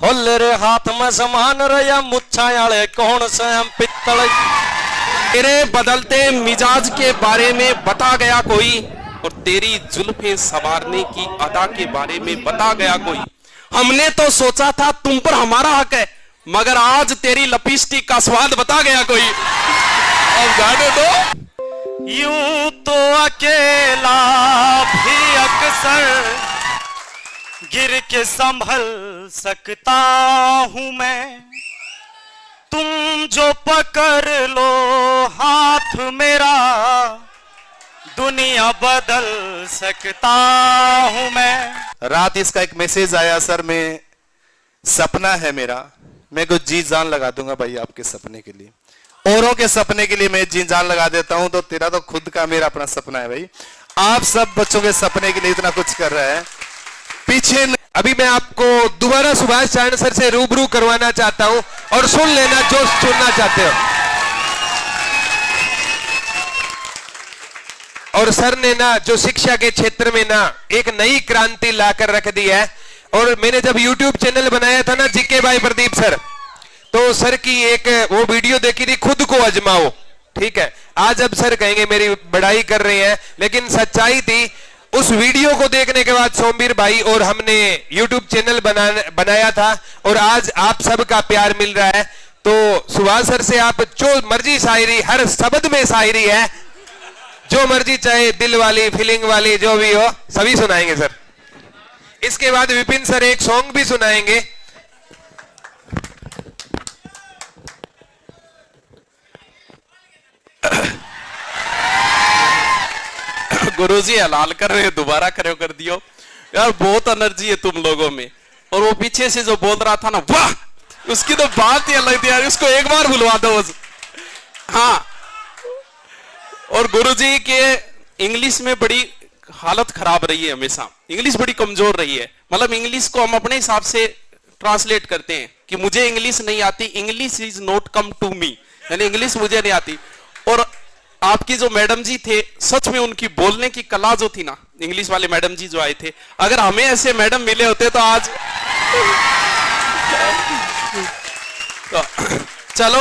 होल्ले हाथ में समान रया मुच्छा आले कौन से हम पित्तल। तेरे बदलते मिजाज के बारे में बता गया कोई, और तेरी जुल्फें संवारने की अदा के बारे में बता गया कोई। हमने तो सोचा था तुम पर हमारा हक है, मगर आज तेरी लिपस्टिक का स्वाद बता गया कोई। अब गाने दो। यूं तो अकेला भी अक्सर गिर के संभल सकता हूं मैं, तुम जो पकड़ लो हाथ मेरा दुनिया बदल सकता हूं मैं। रात इसका एक मैसेज आया, सर मैं सपना है मेरा, मैं कुछ जी जान लगा दूंगा भाई आपके सपने के लिए, औरों के सपने के लिए मैं जी जान लगा देता हूं, तो तेरा तो खुद का मेरा अपना सपना है भाई। आप सब बच्चों के सपने के लिए इतना कुछ कर रहे हैं पीछे। अभी मैं आपको दोबारा सुभाष चारण सर से रूबरू करवाना चाहता हूं और सुन लेना जो सुनना चाहते हो। और सर ने ना जो शिक्षा के क्षेत्र में ना एक नई क्रांति लाकर रख दी है। और मैंने जब YouTube चैनल बनाया था ना जीके भाई प्रदीप सर, तो सर की एक वो वीडियो देखी थी, खुद को आजमाओ। ठीक है, आज अब सर कहेंगे मेरी बड़ाई कर रहे हैं, लेकिन सच्चाई थी। उस वीडियो को देखने के बाद सोमवीर भाई और हमने YouTube चैनल बनाया था, और आज आप सबका प्यार मिल रहा है। तो सुभाष सर से आप जो मर्जी शायरी, हर शब्द में शायरी है, जो मर्जी चाहे दिल वाली फीलिंग वाली जो भी हो सभी सुनाएंगे सर। इसके बाद विपिन सर एक सॉन्ग भी सुनाएंगे। गुरुजी हलाल कर रहे हो, दोबारा करे कर दियो यार, बहुत एनर्जी है तुम लोगों में। और वो पीछे से जो बोल रहा था ना, वाह, उसकी तो बात ही अलग थी यार, उसको एक बार बुलवा दो। हाँ, और गुरुजी के इंग्लिश में बड़ी हालत खराब रही है, हमेशा इंग्लिश बड़ी कमजोर रही है। मतलब इंग्लिश को हम अपने हिसाब से ट्रांसलेट करते हैं कि मुझे इंग्लिश नहीं आती, English is not come to me, यानी इंग्लिश मुझे नहीं आती। और आपकी जो मैडम जी थे, सच में उनकी बोलने की कला जो थी ना, इंग्लिश वाले मैडम जी जो आए थे, अगर हमें ऐसे मैडम मिले होते तो आज तो, चलो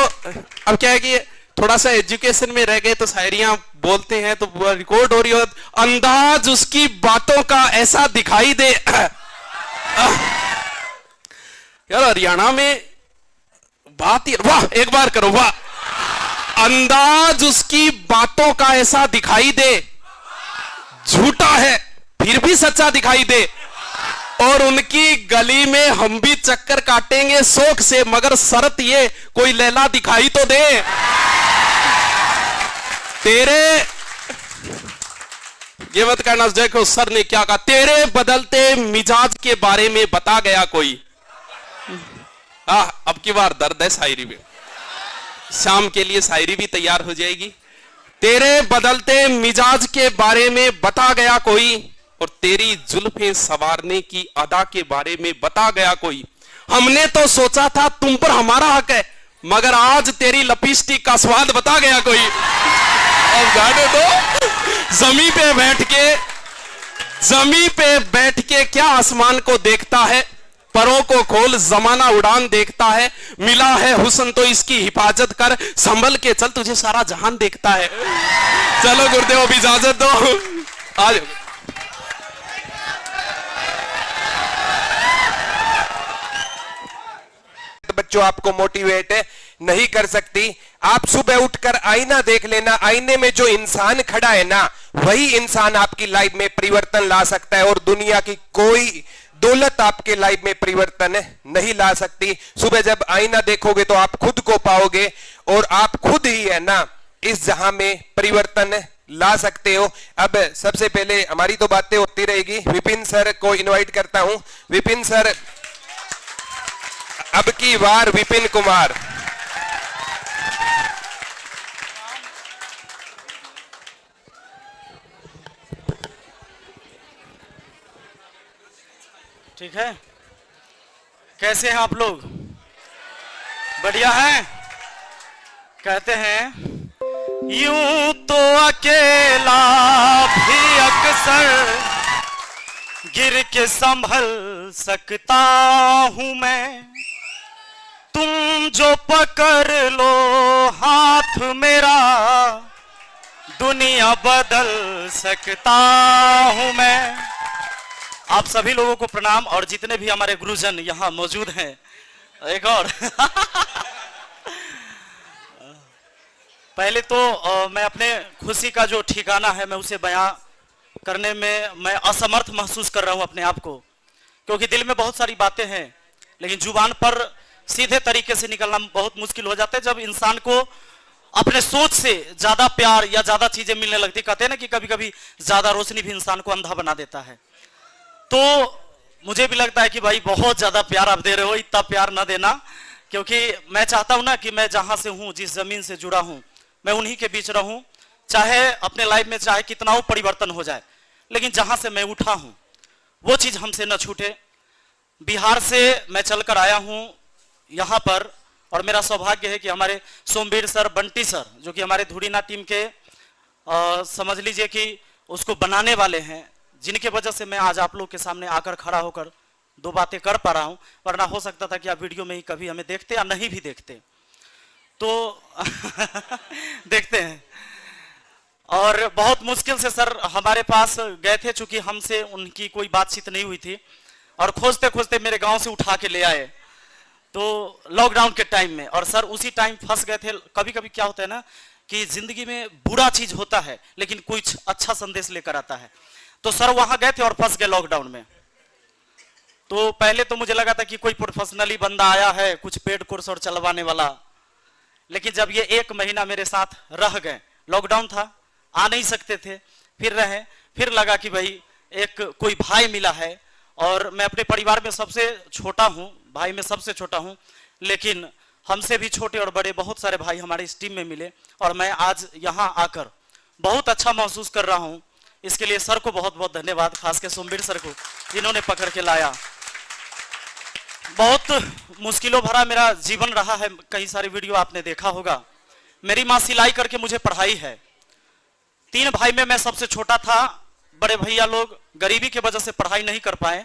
अब क्या है कि थोड़ा सा एजुकेशन में रह गए तो शायरियां बोलते हैं तो रिकॉर्ड हो रही हो। अंदाज उसकी बातों का ऐसा दिखाई दे। यार हरियाणा में बात ही, वाह एक बार करो, वाह। अंदाज उसकी बातों का ऐसा दिखाई दे, झूठा है फिर भी सच्चा दिखाई दे, और उनकी गली में हम भी चक्कर काटेंगे शौक से, मगर शर्त ये कोई लैला दिखाई तो दे। तेरे ये मत कहना देखो सर ने क्या कहा, तेरे बदलते मिजाज के बारे में बता गया कोई। अब की बार दर्द है शायरी में, शाम के लिए शायरी भी तैयार हो जाएगी। तेरे बदलते मिजाज के बारे में बता गया कोई, और तेरी जुल्फें संवारने की अदा के बारे में बता गया कोई। हमने तो सोचा था तुम पर हमारा हक है, मगर आज तेरी लिपस्टिक का स्वाद बता गया कोई। अब गाने दो। जमीन पे बैठ के क्या आसमान को देखता है, परों को खोल जमाना उड़ान देखता है, मिला है हुस्न तो इसकी हिफाजत कर, संभल के चल तुझे सारा जहान देखता है। चलो गुरुदेव अब इजाजत दो, आ जाओ। बच्चों आपको मोटिवेट नहीं कर सकती। आप सुबह उठकर आईना देख लेना, आईने में जो इंसान खड़ा है ना, वही इंसान आपकी लाइफ में परिवर्तन ला सकता है, और दुनिया की कोई दौलत आपके लाइफ में परिवर्तन नहीं ला सकती। सुबह जब आईना देखोगे तो आप खुद को पाओगे, और आप खुद ही है ना इस जहां में परिवर्तन ला सकते हो। अब सबसे पहले हमारी तो बातें होती रहेगी, विपिन सर को इनवाइट करता हूं। विपिन सर, अब की बार विपिन कुमार। ठीक है, कैसे हैं आप लोग? बढ़िया हैं? कहते हैं यूं तो अकेला भी अक्सर गिर के संभल सकता हूं मैं, जो पकड़ लो हाथ मेरा, दुनिया बदल सकता हूं मैं। आप सभी लोगों को प्रणाम, और जितने भी हमारे गुरुजन यहां मौजूद हैं। एक और पहले तो मैं अपने खुशी का जो ठिकाना है मैं उसे बयां करने में मैं असमर्थ महसूस कर रहा हूं अपने आप को, क्योंकि दिल में बहुत सारी बातें हैं लेकिन जुबान पर सीधे तरीके से निकलना बहुत मुश्किल हो जाता है जब इंसान को अपने सोच से ज्यादा प्यार या ज्यादा चीजें मिलने लगती। कहते हैं ना कि कभी कभी ज्यादा रोशनी भी इंसान को अंधा बना देता है। तो मुझे भी लगता है कि भाई बहुत ज्यादा प्यार आप दे रहे हो, इतना प्यार ना देना, क्योंकि मैं चाहता हूं ना कि मैं जहां से हूं, जिस जमीन से जुड़ा हूं, मैं उन्हीं के बीच रहूं, चाहे अपने लाइफ में चाहे कितना हो परिवर्तन हो जाए, लेकिन जहां से मैं उठा हूं वो चीज हमसे न छूटे। बिहार से मैं चलकर आया हूं यहां पर, और मेरा सौभाग्य है कि हमारे सोमवीर सर, बंटी सर, जो कि हमारे धुड़ीना टीम के समझ लीजिए कि उसको बनाने वाले हैं, जिनके वजह से मैं आज आप लोग के सामने आकर खड़ा होकर दो बातें कर पा रहा हूं, वरना हो सकता था कि आप वीडियो में ही कभी हमें देखते या नहीं भी देखते। तो देखते हैं। और बहुत मुश्किल से सर हमारे पास गए थे, चूंकि हमसे उनकी कोई बातचीत नहीं हुई थी, और खोजते खोजते मेरे गांव से उठा के ले आए, तो लॉकडाउन के टाइम में। और सर उसी टाइम फंस गए थे। कभी कभी क्या होता है ना कि जिंदगी में बुरा चीज होता है लेकिन कुछ अच्छा संदेश लेकर आता है। तो सर वहां गए थे और फंस गए लॉकडाउन में। तो पहले तो मुझे लगा था कि कोई प्रोफेशनली बंदा आया है, कुछ पेड कोर्स और चलवाने वाला, लेकिन जब ये 1 महीना मेरे साथ रह गए, लॉकडाउन था, आ नहीं सकते थे, फिर रहे, फिर लगा कि भाई एक कोई भाई मिला है। और मैं अपने परिवार में सबसे छोटा हूं, भाई में सबसे छोटा हूं, लेकिन हमसे भी छोटे और बड़े बहुत सारे भाई हमारे इस टीम में मिले, और मैं आज यहां आकर बहुत अच्छा महसूस कर रहा हूं। इसके लिए सर को बहुत बहुत धन्यवाद, खासकर सोमवीर सर को, जिन्होंने पकड़ के लाया। बहुत मुश्किलों भरा मेरा जीवन रहा है, कई सारी वीडियो आपने देखा होगा। मेरी माँ सिलाई करके मुझे पढ़ाई है। 3 भाई में मैं सबसे छोटा था। बड़े भैया लोग गरीबी की वजह से पढ़ाई नहीं कर पाए,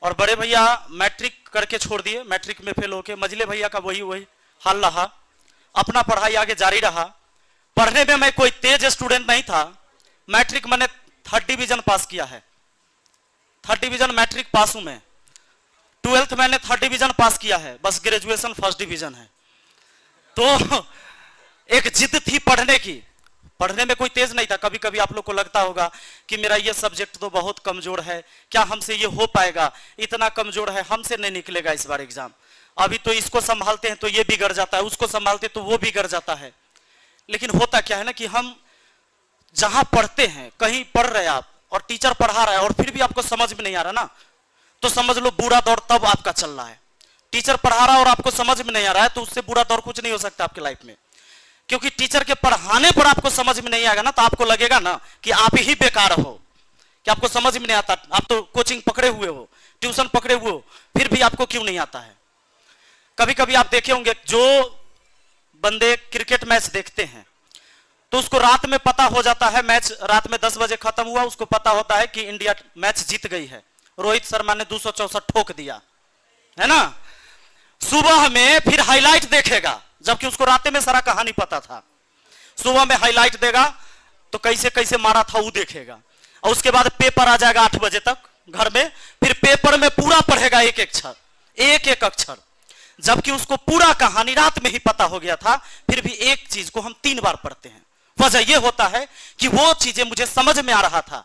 और बड़े भैया मैट्रिक करके छोड़ दिए, मैट्रिक में फेल होके। मझले भैया का वही हाल रहा, अपना पढ़ाई आगे जारी रहा। पढ़ने में मैं कोई तेज स्टूडेंट नहीं था। मैट्रिक मैंने 3rd डिवीजन पास किया है, 3rd डिवीजन मैट्रिक पास हूं मैं। 12th मैंने 3rd डिवीजन पास किया है, बस ग्रेजुएशन 1st डिवीजन है। तो एक जिद थी पढ़ने की, पढ़ने में कोई तेज नहीं था। कभी कभी आप लोग को लगता होगा कि मेरा ये सब्जेक्ट तो बहुत कमजोर है, क्या हमसे ये हो पाएगा, इतना कमजोर है, हमसे नहीं निकलेगा इस बार एग्जाम। अभी तो इसको संभालते हैं तो ये बिगड़ जाता है, उसको संभालते तो वो बिगड़ जाता है। लेकिन होता क्या है ना कि हम जहां पढ़ते हैं, कहीं पढ़ रहे आप और टीचर पढ़ा रहा है और फिर भी आपको समझ में नहीं आ रहा ना, तो समझ लो बुरा दौर तब आपका चल रहा है। टीचर पढ़ा रहा है और आपको समझ में नहीं आ रहा है, तो उससे बुरा दौर कुछ नहीं हो सकता आपकी लाइफ में। क्योंकि टीचर के पढ़ाने पर आपको समझ में नहीं आएगा ना, तो आपको लगेगा ना कि आप ही बेकार हो, कि आपको समझ में नहीं आता। आप तो कोचिंग पकड़े हुए हो, ट्यूशन पकड़े हुए हो, फिर भी आपको क्यों नहीं आता है। कभी कभी आप देखे होंगे जो बंदे क्रिकेट मैच देखते हैं तो उसको रात में पता हो जाता है, मैच रात में 10 बजे खत्म हुआ, उसको पता होता है कि इंडिया मैच जीत गई है, रोहित शर्मा ने 264 ठोक दिया है ना। सुबह में फिर हाईलाइट देखेगा, जबकि उसको रात में सारा कहानी पता था। सुबह में हाईलाइट देगा तो कैसे कैसे मारा था वो देखेगा, और उसके बाद पेपर आ जाएगा 8 बजे तक घर में, फिर पेपर में पूरा पढ़ेगा एक एक अक्षर, जबकि उसको पूरा कहानी रात में ही पता हो गया था। फिर भी एक चीज को हम 3 बार पढ़ते हैं। वजह यह होता है कि वो चीजें मुझे समझ में आ रहा था,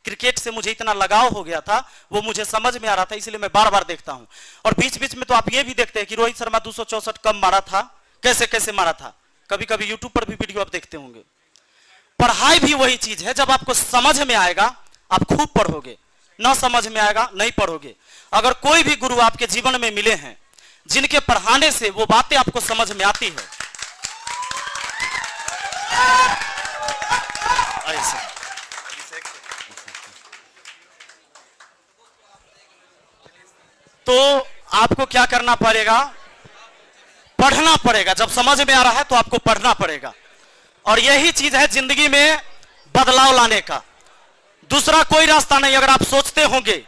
क्रिकेट से मुझे इतना लगाव हो गया था, वो मुझे समझ में आ रहा था, इसलिए मैं बार बार देखता हूं। और बीच बीच में तो आप ये भी देखते हैं कि रोहित शर्मा 264 कब मारा था, कैसे कैसे मारा था। कभी कभी यूट्यूब पर भी वीडियो आप देखते होंगे। पढ़ाई भी वही चीज है, जब आपको समझ में आएगा आप खूब पढ़ोगे, ना समझ में आएगा नहीं पढ़ोगे। अगर कोई भी गुरु आपके जीवन में मिले हैं जिनके पढ़ाने से वो बातें आपको समझ में आती है, तो आपको क्या करना पड़ेगा, पढ़ना पड़ेगा। जब समझ में आ रहा है तो आपको पढ़ना पड़ेगा, और यही चीज है जिंदगी में बदलाव लाने का। दूसरा कोई रास्ता नहीं। अगर आप सोचते होंगे,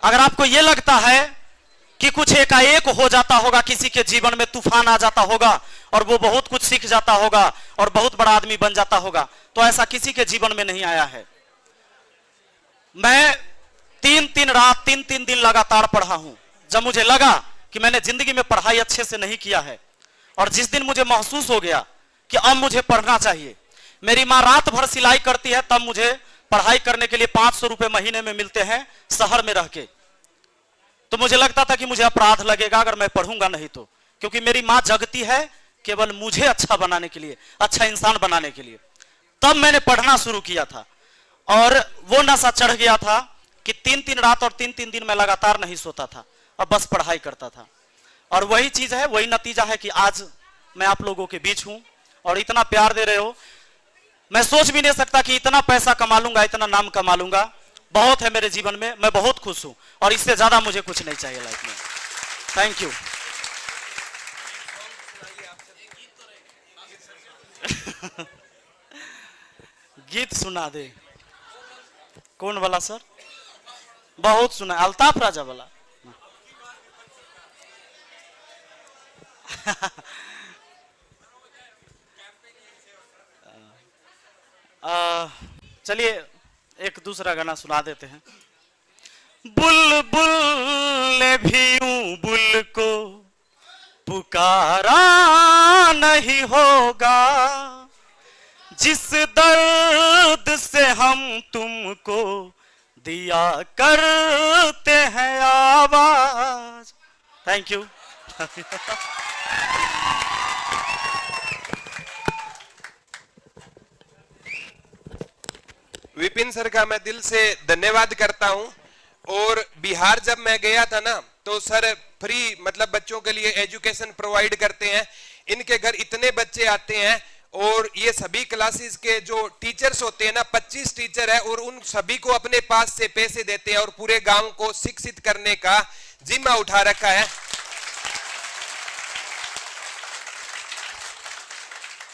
अगर आपको यह लगता है कि कुछ एकाएक हो जाता होगा, किसी के जीवन में तूफान आ जाता होगा और वो बहुत कुछ सीख जाता होगा और बहुत बड़ा आदमी बन जाता होगा। तो ऐसा किसी के जीवन में नहीं आया है। मैं 3-3 रात 3-3 दिन लगातार पढ़ा हूं। जब मुझे लगा कि मैंने जिंदगी में पढ़ाई अच्छे से नहीं किया है और जिस दिन मुझे महसूस हो गया कि अब मुझे पढ़ना चाहिए, मेरी माँ रात भर सिलाई करती है, तब मुझे पढ़ाई करने के लिए 500 रुपए महीने में मिलते हैं शहर में रह के। तो मुझे लगता था कि मुझे अपराध लगेगा अगर मैं पढ़ूंगा नहीं तो, क्योंकि मेरी माँ जगती है केवल मुझे अच्छा बनाने के लिए, अच्छा इंसान बनाने के लिए। तब मैंने पढ़ना शुरू किया था और वो नशा चढ़ गया था कि 3-3 रात और 3-3 दिन मैं लगातार नहीं सोता था और बस पढ़ाई करता था। और वही चीज है, वही नतीजा है कि आज मैं आप लोगों के बीच हूं और इतना प्यार दे रहे हो। मैं सोच भी नहीं सकता कि इतना पैसा कमा लूंगा, इतना नाम कमा लूंगा। बहुत है मेरे जीवन में, मैं बहुत खुश हूं और इससे ज्यादा मुझे कुछ नहीं चाहिए लाइफ में। Thank you. गीत सुना दे। कौन वाला सर? बहुत सुना, अल्ताफ राजा वाला। चलिए एक दूसरा गाना सुना देते हैं। बुलबुल ने भी यूं बुल को पुकारा नहीं होगा, जिस दर्द से हम तुमको दिया करते हैं आवाज। Thank you. विपिन सर का मैं दिल से धन्यवाद करता हूं। और बिहार जब मैं गया था ना, तो सर फ्री मतलब बच्चों के लिए एजुकेशन प्रोवाइड करते हैं। इनके घर इतने बच्चे आते हैं और ये सभी क्लासेस के जो टीचर्स होते हैं ना, 25 टीचर है और उन सभी को अपने पास से पैसे देते हैं और पूरे गांव को शिक्षित करने का जिम्मा उठा रखा है।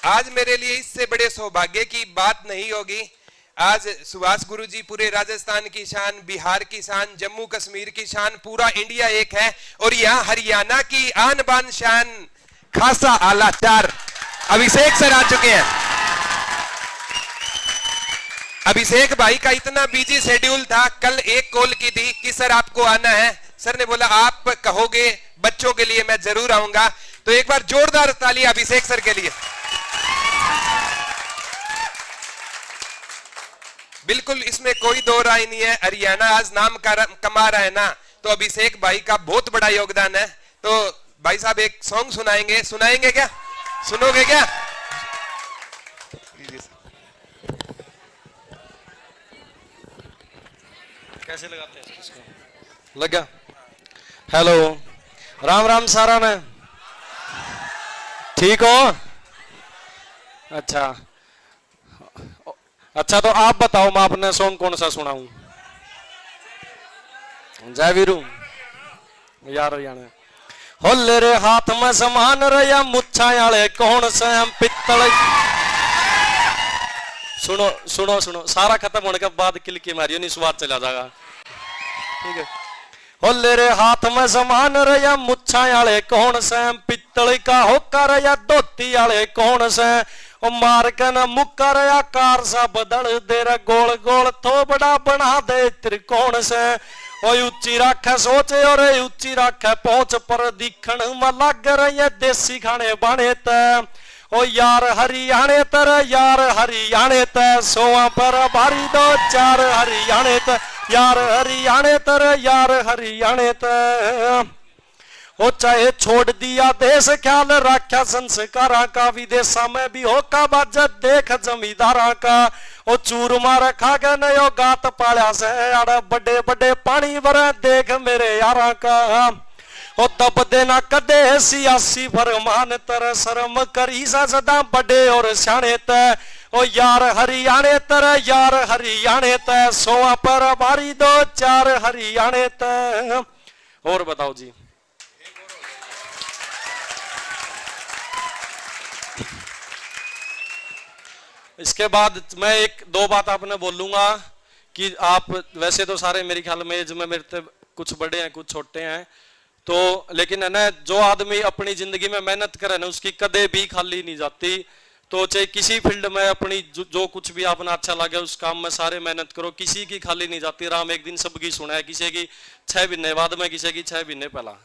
आज मेरे लिए इससे बड़े सौभाग्य की बात नहीं होगी। आज सुभाष गुरुजी पूरे राजस्थान की शान, बिहार की शान, जम्मू कश्मीर की शान, पूरा इंडिया एक है। और यहाँ हरियाणा की आन बान शान खासा आला 4 अभिषेक सर आ चुके हैं। अभिषेक भाई का इतना बिजी शेड्यूल था, कल एक कॉल की थी कि सर आपको आना है। सर ने बोला आप कहोगे बच्चों के लिए मैं जरूर आऊंगा। तो एक बार जोरदार ताली अभिषेक सर के लिए। बिल्कुल इसमें कोई दो राय नहीं है। हरियाणा आज नाम कमा रहा है ना, तो अभिषेक भाई का बहुत बड़ा योगदान है। तो भाई साहब एक सॉन्ग सुनाएंगे क्या? सुनोगे क्या? कैसे लगाते हैं इसको? लगा। हेलो, राम राम सारा ने, ठीक हो? अच्छा अच्छा, तो आप बताओ मैं अपने सॉन्ग कौन सा सुनाऊं? जय वीरू यार याने होले रे हाथ में समान रया मुच्छा आले कौन से हम पित्तल। सुनो सुनो सुनो, सारा खत्म होने के बाद किलकी मारियो, नहीं स्वाद चला जाएगा। ठीक है। होले रे हाथ में समान रया मुच्छा आले कौन से हम पित्तल का होकर या धोती आले कौन से ओ मार के न मुकर आकार सा बदल दे रे गोल गोल थोबड़ा बना दे त्रिकोण से। ओ ऊंची राखे सोचे और ऊंची राखे पहुंच पर दिखण में लग रही देसी खाने बाने ते। ओ यार हरियाणे तर यार हरियाणे ते सोआ पर भारी 2-4 हरियाणे ते यार हरियाणे तर यार हरियाणे ते। हो चाहे छोड़ दिया देश ख्याल रखा संस्कारा का, विदेशा में भी हो का बाजत देख जमींदारा का। ओ चूर मार खा के नयो गात पाया से अड़ बड़े बड़े पानी भर देख मेरे यारा का। ओ तब देना कदे सियासी फरमान तर शर्म करी सा सदा बड़े और सियाने ते। ओ यार हरियाणे तर यार हरियाणे ते सोआ पर भारी 2-4 हरियाणे ते। और बताओ जी। इसके बाद मैं 1-2 बात आपने बोलूंगा कि आप वैसे तो सारे मेरे ख्याल में एज में मेरे कुछ बड़े हैं कुछ छोटे हैं, तो लेकिन है ना, जो आदमी अपनी जिंदगी में मेहनत करे ना, उसकी कदे भी खाली नहीं जाती। तो चाहे किसी फील्ड में अपनी जो कुछ भी अपना अच्छा लगे उस काम में सारे मेहनत करो, किसी की खाली नहीं जाती। राम एक दिन सबकी सुना है, किसी की 6 महीने बाद में, किसी की 6 महीने पहला।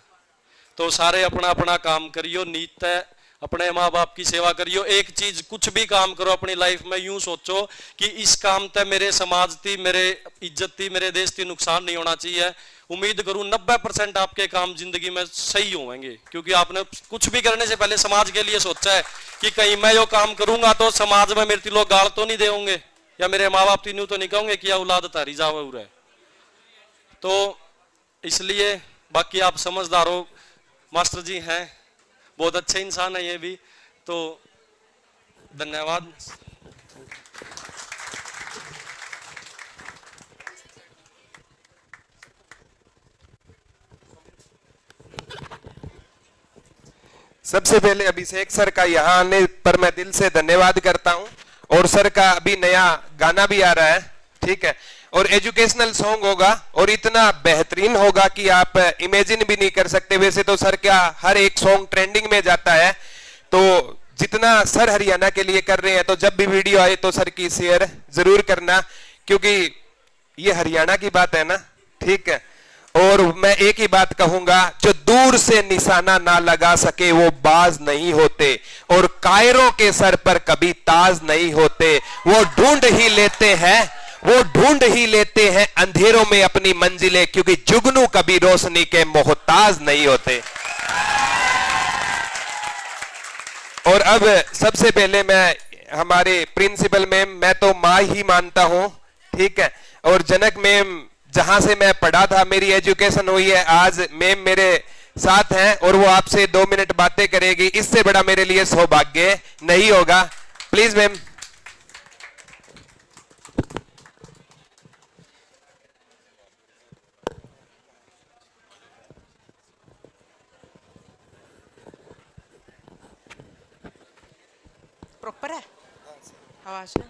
तो सारे अपना अपना काम करियो, नीत है, अपने माँ बाप की सेवा करियो। एक चीज, कुछ भी काम करो अपनी लाइफ में, यूं सोचो कि इस काम ते मेरे समाज की, मेरे इज्जत की, मेरे देश की नुकसान नहीं होना चाहिए। उम्मीद करूं 90% आपके काम जिंदगी में सही होंगे, क्योंकि आपने कुछ भी करने से पहले समाज के लिए सोचा है कि कहीं मैं जो काम करूंगा तो समाज में मेरे लोग गाल तो नहीं देंगे, या मेरे माँ बाप तीनों तो नहीं कहोगे कि औलाद तारी जावा है। तो इसलिए बाकी आप समझदार हो, मास्टर जी हैं, बहुत अच्छे इंसान है ये भी। तो धन्यवाद। सबसे पहले अभिषेक सर का यहाँ आने पर मैं दिल से धन्यवाद करता हूँ। और सर का अभी नया गाना भी आ रहा है, ठीक है, और एजुकेशनल सॉन्ग होगा और इतना बेहतरीन होगा कि आप इमेजिन भी नहीं कर सकते। वैसे तो सर का हर एक सॉन्ग ट्रेंडिंग में जाता है, तो जितना सर हरियाणा के लिए कर रहे हैं, तो जब भी वीडियो आए तो सर की शेयर जरूर करना, क्योंकि ये हरियाणा की बात है ना, ठीक है। और मैं एक ही बात कहूंगा, जो दूर से निशाना ना लगा सके वो बाज नहीं होते, और कायरों के सर पर कभी ताज नहीं होते। वो ढूंढ ही लेते हैं, वो ढूंढ ही लेते हैं अंधेरों में अपनी मंजिलें, क्योंकि जुगनू कभी रोशनी के मोहताज नहीं होते। और अब सबसे पहले मैं हमारे प्रिंसिपल मैम, मैं तो माँ ही मानता हूं, ठीक है, और जनक मैम जहां से मैं पढ़ा था, मेरी एजुकेशन हुई है, आज मैम मेरे साथ हैं और वो आपसे 2 मिनट बातें करेगी। इससे बड़ा मेरे लिए सौभाग्य नहीं होगा। Please ma'am. प्रॉपर है आवाज ना,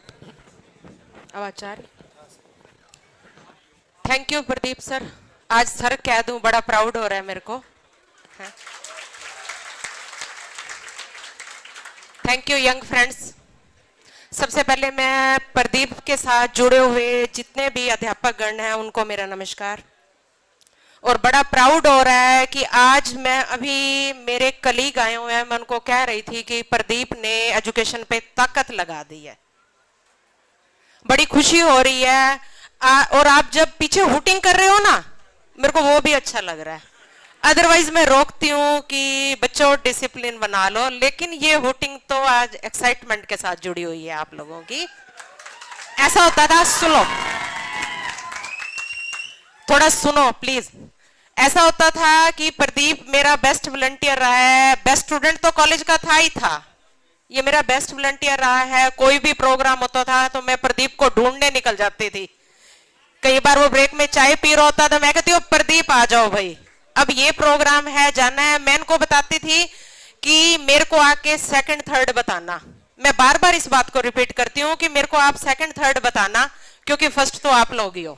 आवाज आ रही। थैंक यू प्रदीप सर, आज सर कह दूं बड़ा प्राउड हो रहा है मेरे को। Thank you young friends. सबसे पहले मैं प्रदीप के साथ जुड़े हुए जितने भी अध्यापक गण हैं उनको मेरा नमस्कार। और बड़ा प्राउड हो रहा है कि आज मैं, अभी मेरे कलीग आए हुए हैं, मैं उनको कह रही थी कि प्रदीप ने एजुकेशन पे ताकत लगा दी है, बड़ी खुशी हो रही है। और आप जब पीछे हुटिंग कर रहे हो ना, मेरे को वो भी अच्छा लग रहा है। अदरवाइज मैं रोकती हूँ कि बच्चों डिसिप्लिन बना लो, लेकिन ये हुटिंग तो आज एक्साइटमेंट के साथ जुड़ी हुई है आप लोगों की। ऐसा होता था, सुनो थोड़ा सुनो प्लीज। ऐसा होता था कि प्रदीप मेरा बेस्ट वॉलंटियर रहा है, बेस्ट स्टूडेंट तो कॉलेज का था ही था, ये मेरा बेस्ट वॉलंटियर रहा है। कोई भी प्रोग्राम होता था तो मैं प्रदीप को ढूंढने निकल जाती थी। कई बार वो ब्रेक में चाय पी रहा होता था, मैं कहती हूँ प्रदीप आ जाओ भाई, अब ये प्रोग्राम है, जाना है। मैं इनको बताती थी कि मेरे को आके सेकंड थर्ड बताना। मैं बार बार इस बात को रिपीट करती हूँ कि मेरे को आप सेकंड थर्ड बताना, क्योंकि फर्स्ट तो आप लोग ही हो।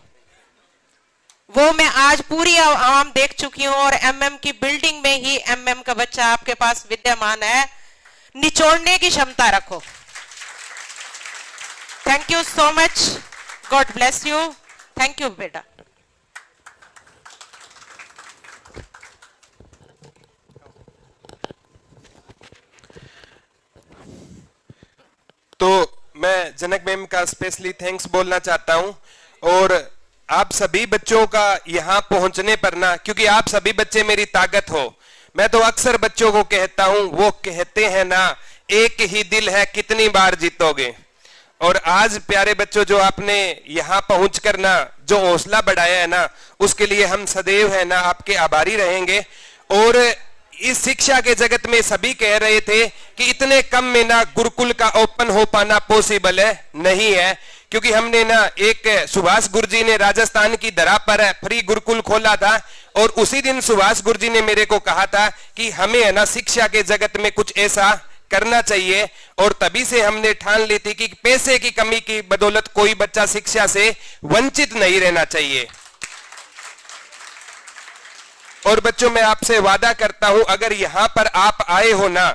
वो मैं आज पूरी आवाम देख चुकी हूँ, और एमएम की बिल्डिंग में ही एमएम का बच्चा आपके पास विद्यमान है। निचोड़ने की क्षमता रखो। Thank you so much, God bless you. Thank you बेटा। तो मैं जनक मैम का स्पेशली थैंक्स बोलना चाहता हूं, और आप सभी बच्चों का यहां पहुंचने पर ना, क्योंकि आप सभी बच्चे मेरी ताकत हो। मैं तो अक्सर बच्चों को कहता हूं, वो कहते हैं ना, एक ही दिल है कितनी बार जीतोगे। और आज प्यारे बच्चों, जो आपने यहां पहुंचकर ना जो हौसला बढ़ाया है ना, उसके लिए हम सदैव है ना आपके आभारी रहेंगे। और इस शिक्षा के जगत में सभी कह रहे थे कि इतने कम में ना गुरुकुल का ओपन हो पाना पॉसिबल है, नहीं है, क्योंकि हमने ना एक सुभाष गुरुजी ने राजस्थान की धरा पर फ्री गुरुकुल खोला था, और उसी दिन सुभाष गुरुजी ने मेरे को कहा था कि हमें है ना शिक्षा के जगत में कुछ ऐसा करना चाहिए। और तभी से हमने ठान ली थी कि पैसे की कमी की बदौलत कोई बच्चा शिक्षा से वंचित नहीं रहना चाहिए। और बच्चों मैं आपसे वादा करता हूं, अगर यहां पर आप आए हो ना,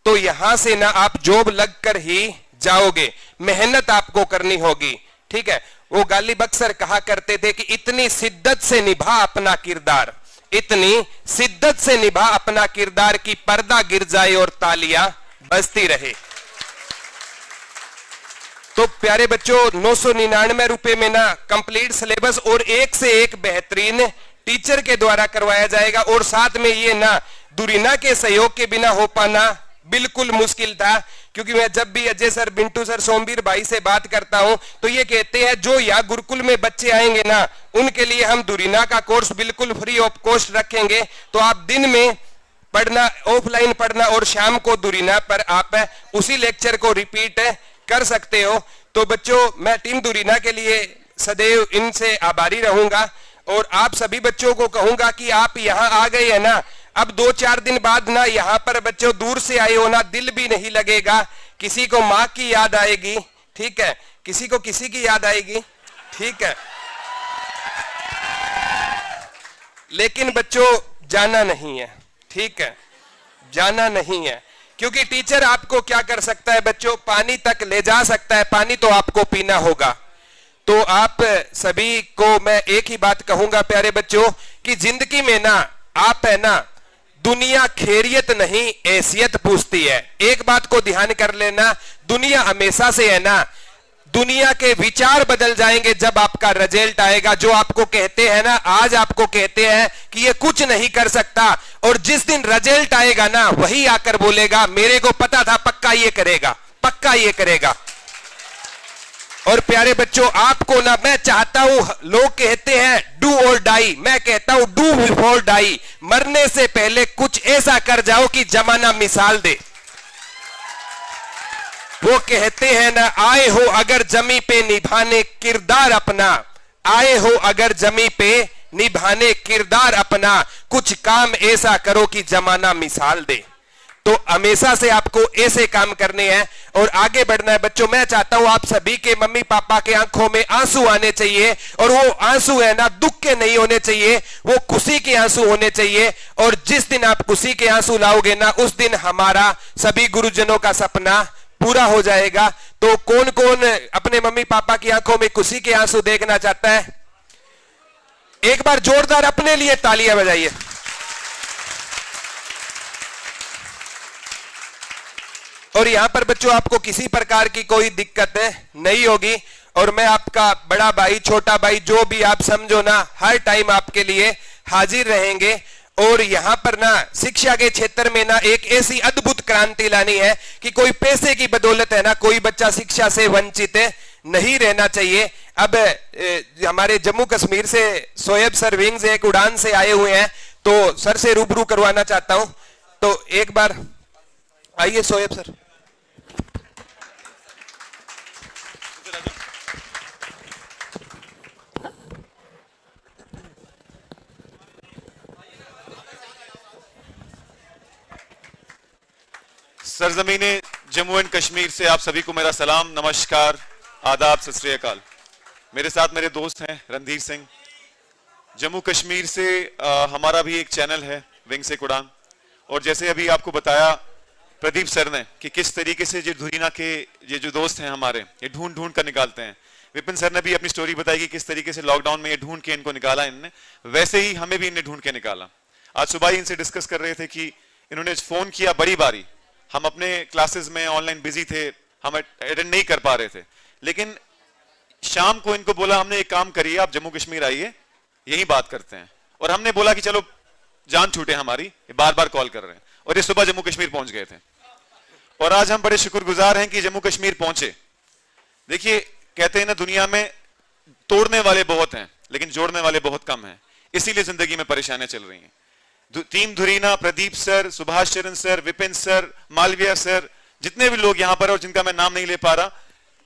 तो यहां से ना आप जॉब लगकर ही जाओगे, मेहनत आपको करनी होगी, ठीक है। वो गालिब अक्सर कहा करते थे कि इतनी शिद्दत से निभा अपना किरदार, इतनी शिद्दत से निभा अपना किरदार की पर्दा गिर जाए और तालियां बजती रहे। तो प्यारे बच्चों, 999 रुपए में ना कंप्लीट सिलेबस और एक से एक बेहतरीन टीचर के द्वारा करवाया जाएगा। और साथ में ये ना दुरीना के सहयोग के बिना हो पाना बिल्कुल मुश्किल था, क्योंकि मैं जब भी अजय सर, बिंटू सर, सोमवीर भाई से बात करता हूं तो ये कहते हैं जो यहाँ गुरुकुल में बच्चे आएंगे ना, उनके लिए हम दुरीना का कोर्स बिल्कुल फ्री ऑफ कॉस्ट रखेंगे। तो आप दिन में पढ़ना, ऑफलाइन पढ़ना, और शाम को दुरीना पर आप उसी लेक्चर को रिपीट कर सकते हो। तो बच्चों, मैं टीम दुरीना के लिए सदैव इनसे आभारी रहूंगा और आप सभी बच्चों को कहूंगा कि आप यहाँ आ गए हैं ना, अब 2-4 दिन बाद ना यहाँ पर बच्चों दूर से आए हो ना, दिल भी नहीं लगेगा, किसी को माँ की याद आएगी, ठीक है, किसी को किसी की याद आएगी, ठीक है। लेकिन बच्चों जाना नहीं है, ठीक है, जाना नहीं है, क्योंकि टीचर आपको क्या कर सकता है बच्चों, पानी तक ले जा सकता है, पानी तो आपको पीना होगा। तो आप सभी को मैं एक ही बात कहूंगा प्यारे बच्चों, कि जिंदगी में ना आप है ना, दुनिया खैरियत नहीं हैसियत पूछती है। एक बात को ध्यान कर लेना, दुनिया हमेशा से है ना, दुनिया के विचार बदल जाएंगे जब आपका रिजल्ट आएगा। जो आपको कहते हैं ना, आज आपको कहते हैं कि ये कुछ नहीं कर सकता, और जिस दिन रिजल्ट आएगा ना, वही आकर बोलेगा मेरे को पता था, पक्का ये करेगा, पक्का ये करेगा। और प्यारे बच्चों, आपको ना मैं चाहता हूं, लोग कहते हैं डू और डाई, मैं कहता हूं डू बिफोर डाई, मरने से पहले कुछ ऐसा कर जाओ कि जमाना मिसाल दे। वो कहते हैं ना, आए हो अगर जमी पे निभाने किरदार अपना, आए हो अगर जमी पे निभाने किरदार अपना, कुछ काम ऐसा करो कि जमाना मिसाल दे। तो हमेशा से आपको ऐसे काम करने हैं और आगे बढ़ना है बच्चों। मैं चाहता हूं आप सभी के मम्मी पापा के आंखों में आंसू आने चाहिए, और वो आंसू है ना दुख के नहीं होने चाहिए, वो खुशी के आंसू होने चाहिए। और जिस दिन आप खुशी के आंसू लाओगे ना, उस दिन हमारा सभी गुरुजनों का सपना पूरा हो जाएगा। तो कौन कौन अपने मम्मी पापा की आंखों में खुशी के आंसू देखना चाहता है? एक बार जोरदार अपने लिए तालियां बजाइए। और यहां पर बच्चों आपको किसी प्रकार की कोई दिक्कत नहीं होगी, और मैं आपका बड़ा भाई, छोटा भाई, जो भी आप समझो ना, हर टाइम आपके लिए हाजिर रहेंगे। और यहां पर ना शिक्षा के क्षेत्र में ना एक ऐसी अद्भुत क्रांति लानी है कि कोई पैसे की बदौलत है ना, कोई बच्चा शिक्षा से वंचित नहीं रहना चाहिए। अब हमारे जम्मू कश्मीर से शोएब सर विंग्स एक उड़ान से आए हुए हैं, तो सर से रूबरू करवाना चाहता हूं। तो एक बार आइए शोएब सर। सरजमीने जम्मू एंड कश्मीर से आप सभी को मेरा सलाम, नमस्कार, आदाब, सत श्री अकाल। मेरे साथ मेरे दोस्त हैं रणधीर सिंह। जम्मू कश्मीर से हमारा भी एक चैनल है विंग से उड़ान, और जैसे अभी आपको बताया प्रदीप सर ने कि किस तरीके से जो धुरीना के ये जो दोस्त हैं हमारे, ये ढूंढ ढूंढ कर निकालते हैं। विपिन सर ने भी अपनी स्टोरी बताई कि किस तरीके से लॉकडाउन में ये ढूंढ के इनको निकाला इनने, वैसे ही हमें भी इन्हें ढूंढ के निकाला। आज सुबह ही इनसे डिस्कस कर रहे थे कि इन्होंने फोन किया बड़ी बारी, हम अपने क्लासेस में ऑनलाइन बिजी थे, हम अटेंड नहीं कर पा रहे थे, लेकिन शाम को इनको बोला हमने एक काम करिए, आप जम्मू कश्मीर आइए, यही बात करते हैं। और हमने बोला कि चलो जान छूटे हमारी, बार बार कॉल कर रहे हैं, और ये सुबह जम्मू कश्मीर पहुंच गए थे। और आज हम बड़े शुक्रगुजार हैं कि जम्मू कश्मीर पहुंचे। देखिए, कहते हैं ना दुनिया में तोड़ने वाले बहुत हैं लेकिन जोड़ने वाले बहुत कम हैं, इसीलिए जिंदगी में परेशानियां चल रही हैं। Team Dhurina, Pradeep sir, Subhash Charan sir, Vipin sir, Malviya sir, जितने भी लोग यहां पर और जिनका मैं नाम नहीं ले पा रहा,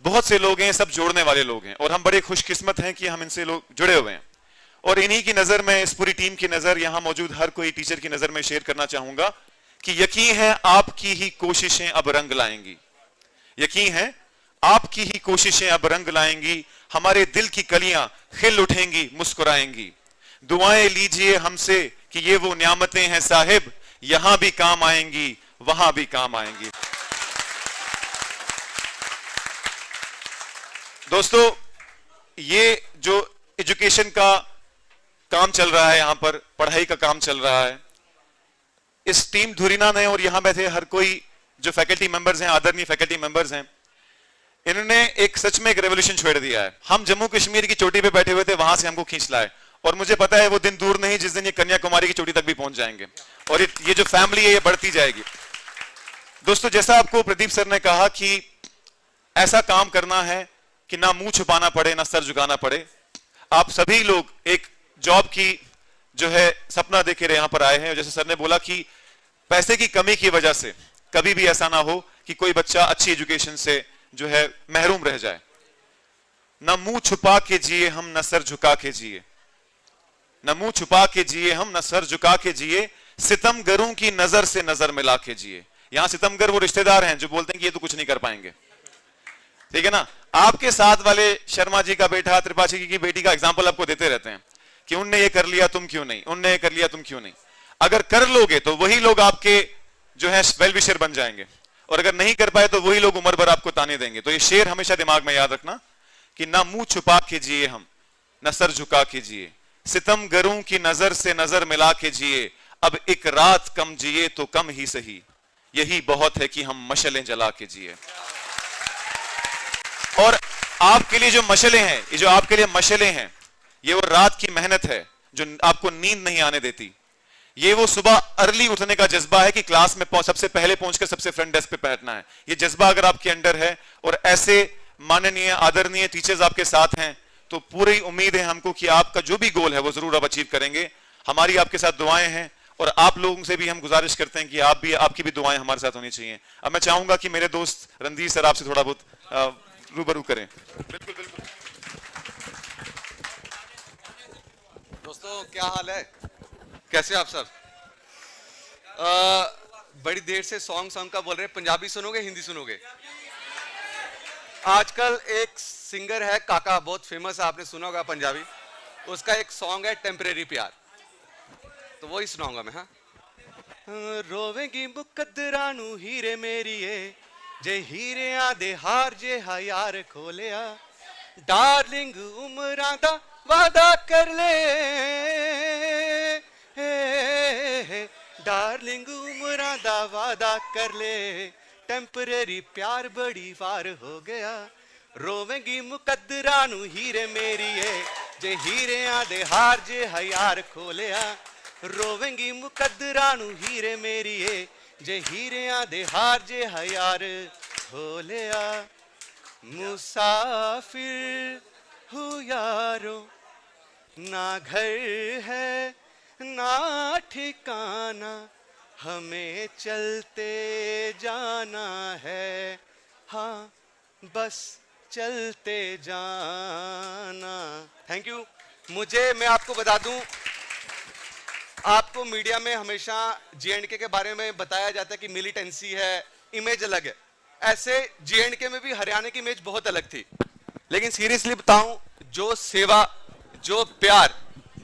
बहुत से लोग हैं, सब जोड़ने वाले लोग हैं, और हम बड़े खुशकिस्मत हैं कि हम इनसे लोग जुड़े हुए हैं। और इन्हीं की नजर में, इस पूरी टीम की नजर, यहां मौजूद हर कोई टीचर की नजर में शेयर करना चाहूंगा कि यकीन है आपकी ही कोशिशें अब रंग लाएंगी, यकीन है आपकी ही कोशिशें अब रंग लाएंगी, हमारे दिल की कलियां खिल उठेंगी, मुस्कुराएंगी। दुआएं लीजिए हमसे कि ये वो नियामतें हैं साहिब, यहां भी काम आएंगी, वहां भी काम आएंगी। दोस्तों, ये जो एजुकेशन का काम चल रहा है, यहां पर पढ़ाई का काम चल रहा है, इस टीम धुरीना ने और यहां बैठे हर कोई जो फैकल्टी मेंबर्स हैं, आदरणीय फैकल्टी मेंबर्स हैं, इन्होंने एक सच में एक रेवोल्यूशन छेड़ दिया है। हम जम्मू कश्मीर की चोटी पे बैठे हुए थे, वहां से हमको खींच लाए, और मुझे पता है वो दिन दूर नहीं जिस दिन ये कन्याकुमारी की चोटी तक भी पहुंच जाएंगे, और ये जो फैमिली है ये बढ़ती जाएगी। दोस्तों, जैसा आपको प्रदीप सर ने कहा कि ऐसा काम करना है कि ना मुंह छुपाना पड़े, ना सर झुकाना पड़े। आप सभी लोग एक जॉब की जो है सपना देखे यहां पर आए हैं, और जैसे सर ने बोला कि पैसे की कमी की वजह से कभी भी ऐसा ना हो कि कोई बच्चा अच्छी एजुकेशन से जो है महरूम रह जाए। ना मुंह छुपा के जिए हम, न सर झुका के जिए, न मुंह छुपा के जिए हम, न सर झुका के जिए, सितमगरों की नजर से नजर मिला के जिए। यहां सितमगर वो रिश्तेदार हैं जो बोलते हैं कि ये तो कुछ नहीं कर पाएंगे, ठीक है ना। आपके साथ वाले शर्मा जी का बेटा, त्रिपाठी जी की बेटी का एग्जाम्पल आपको देते रहते हैं कि उनने ये कर लिया तुम क्यों नहीं, उनने ये कर लिया तुम क्यों नहीं। अगर कर लोगे तो वही लोग आपके जो है वेल विशर बन जाएंगे, और अगर नहीं कर पाए तो वही लोग उम्र भर आपको ताने देंगे। तो ये शेर हमेशा दिमाग में याद रखना कि ना मुंह छुपा के जिए हम, न सर झुका के जिए, सितमगरों की नजर से नजर मिला के जिए, अब एक रात कम जिए तो कम ही सही, यही बहुत है कि हम मशलें जला के जिए। और आपके लिए जो मशलें हैं, ये जो आपके लिए मशलें हैं, ये वो रात की मेहनत है जो आपको नींद नहीं आने देती। ये वो सुबह अर्ली उठने का जज्बा है कि क्लास में सबसे पहले पहुंचकर सबसे फ्रंट डेस्क पे बैठना है। ये जज्बा अगर आपके अंदर है और ऐसे माननीय आदरणीय टीचर्स आपके साथ हैं, तो पूरी उम्मीद है हमको कि आपका जो भी गोल है वो जरूर आप अचीव करेंगे। हमारी आपके साथ दुआएं हैं, और आप लोगों से भी हम गुजारिश करते हैं कि आपकी भी दुआएं हमारे साथ होनी चाहिए। अब मैं चाहूंगा कि मेरे दोस्त रणधीर सर आपसे थोड़ा बहुत रूबरू करें। बिल्कुल बिल्कुल। दोस्तों, क्या हाल है, कैसे आप सब? बड़ी देर से सॉन्ग का बोल रहे हैं, पंजाबी सुनोगे हिंदी सुनोगे? आजकल एक सिंगर है काका, बहुत फेमस है, आपने सुना होगा पंजाबी, उसका एक सॉन्ग है टेम्परेरी प्यार, तो वही सुनाऊंगा मैं। हाँ, रोवेगी मुकद्दरा नू हीरे मेरीए, जे हीरे आदे हार जे यार खोलिया, डार्लिंग उमरां दा वादा कर ले, डार्लिंग उमरां दा वादा कर ले, टेम्परेरी प्यार बड़ी वार हो गया, रोवेगी मुकद्दरा नू हीरे मेरीए, जे हीरे आदे हार जे यार खोलिया, रोवेगी मुकद्दरा नू हीरे मेरीए, जे हीरे आदे हार जे यार खोलिया, मुसाफिर हूँ यारो, ना घर है ना ठिकाना, हमें चलते जाना है, हाँ बस चलते जाना। Thank you. मैं आपको बता दूं, आपको मीडिया में हमेशा J&K के बारे में बताया जाता है कि मिलिटेंसी है, इमेज अलग है। ऐसे J&K में भी हरियाणा की इमेज बहुत अलग थी, लेकिन सीरियसली बताऊं, जो सेवा, जो प्यार,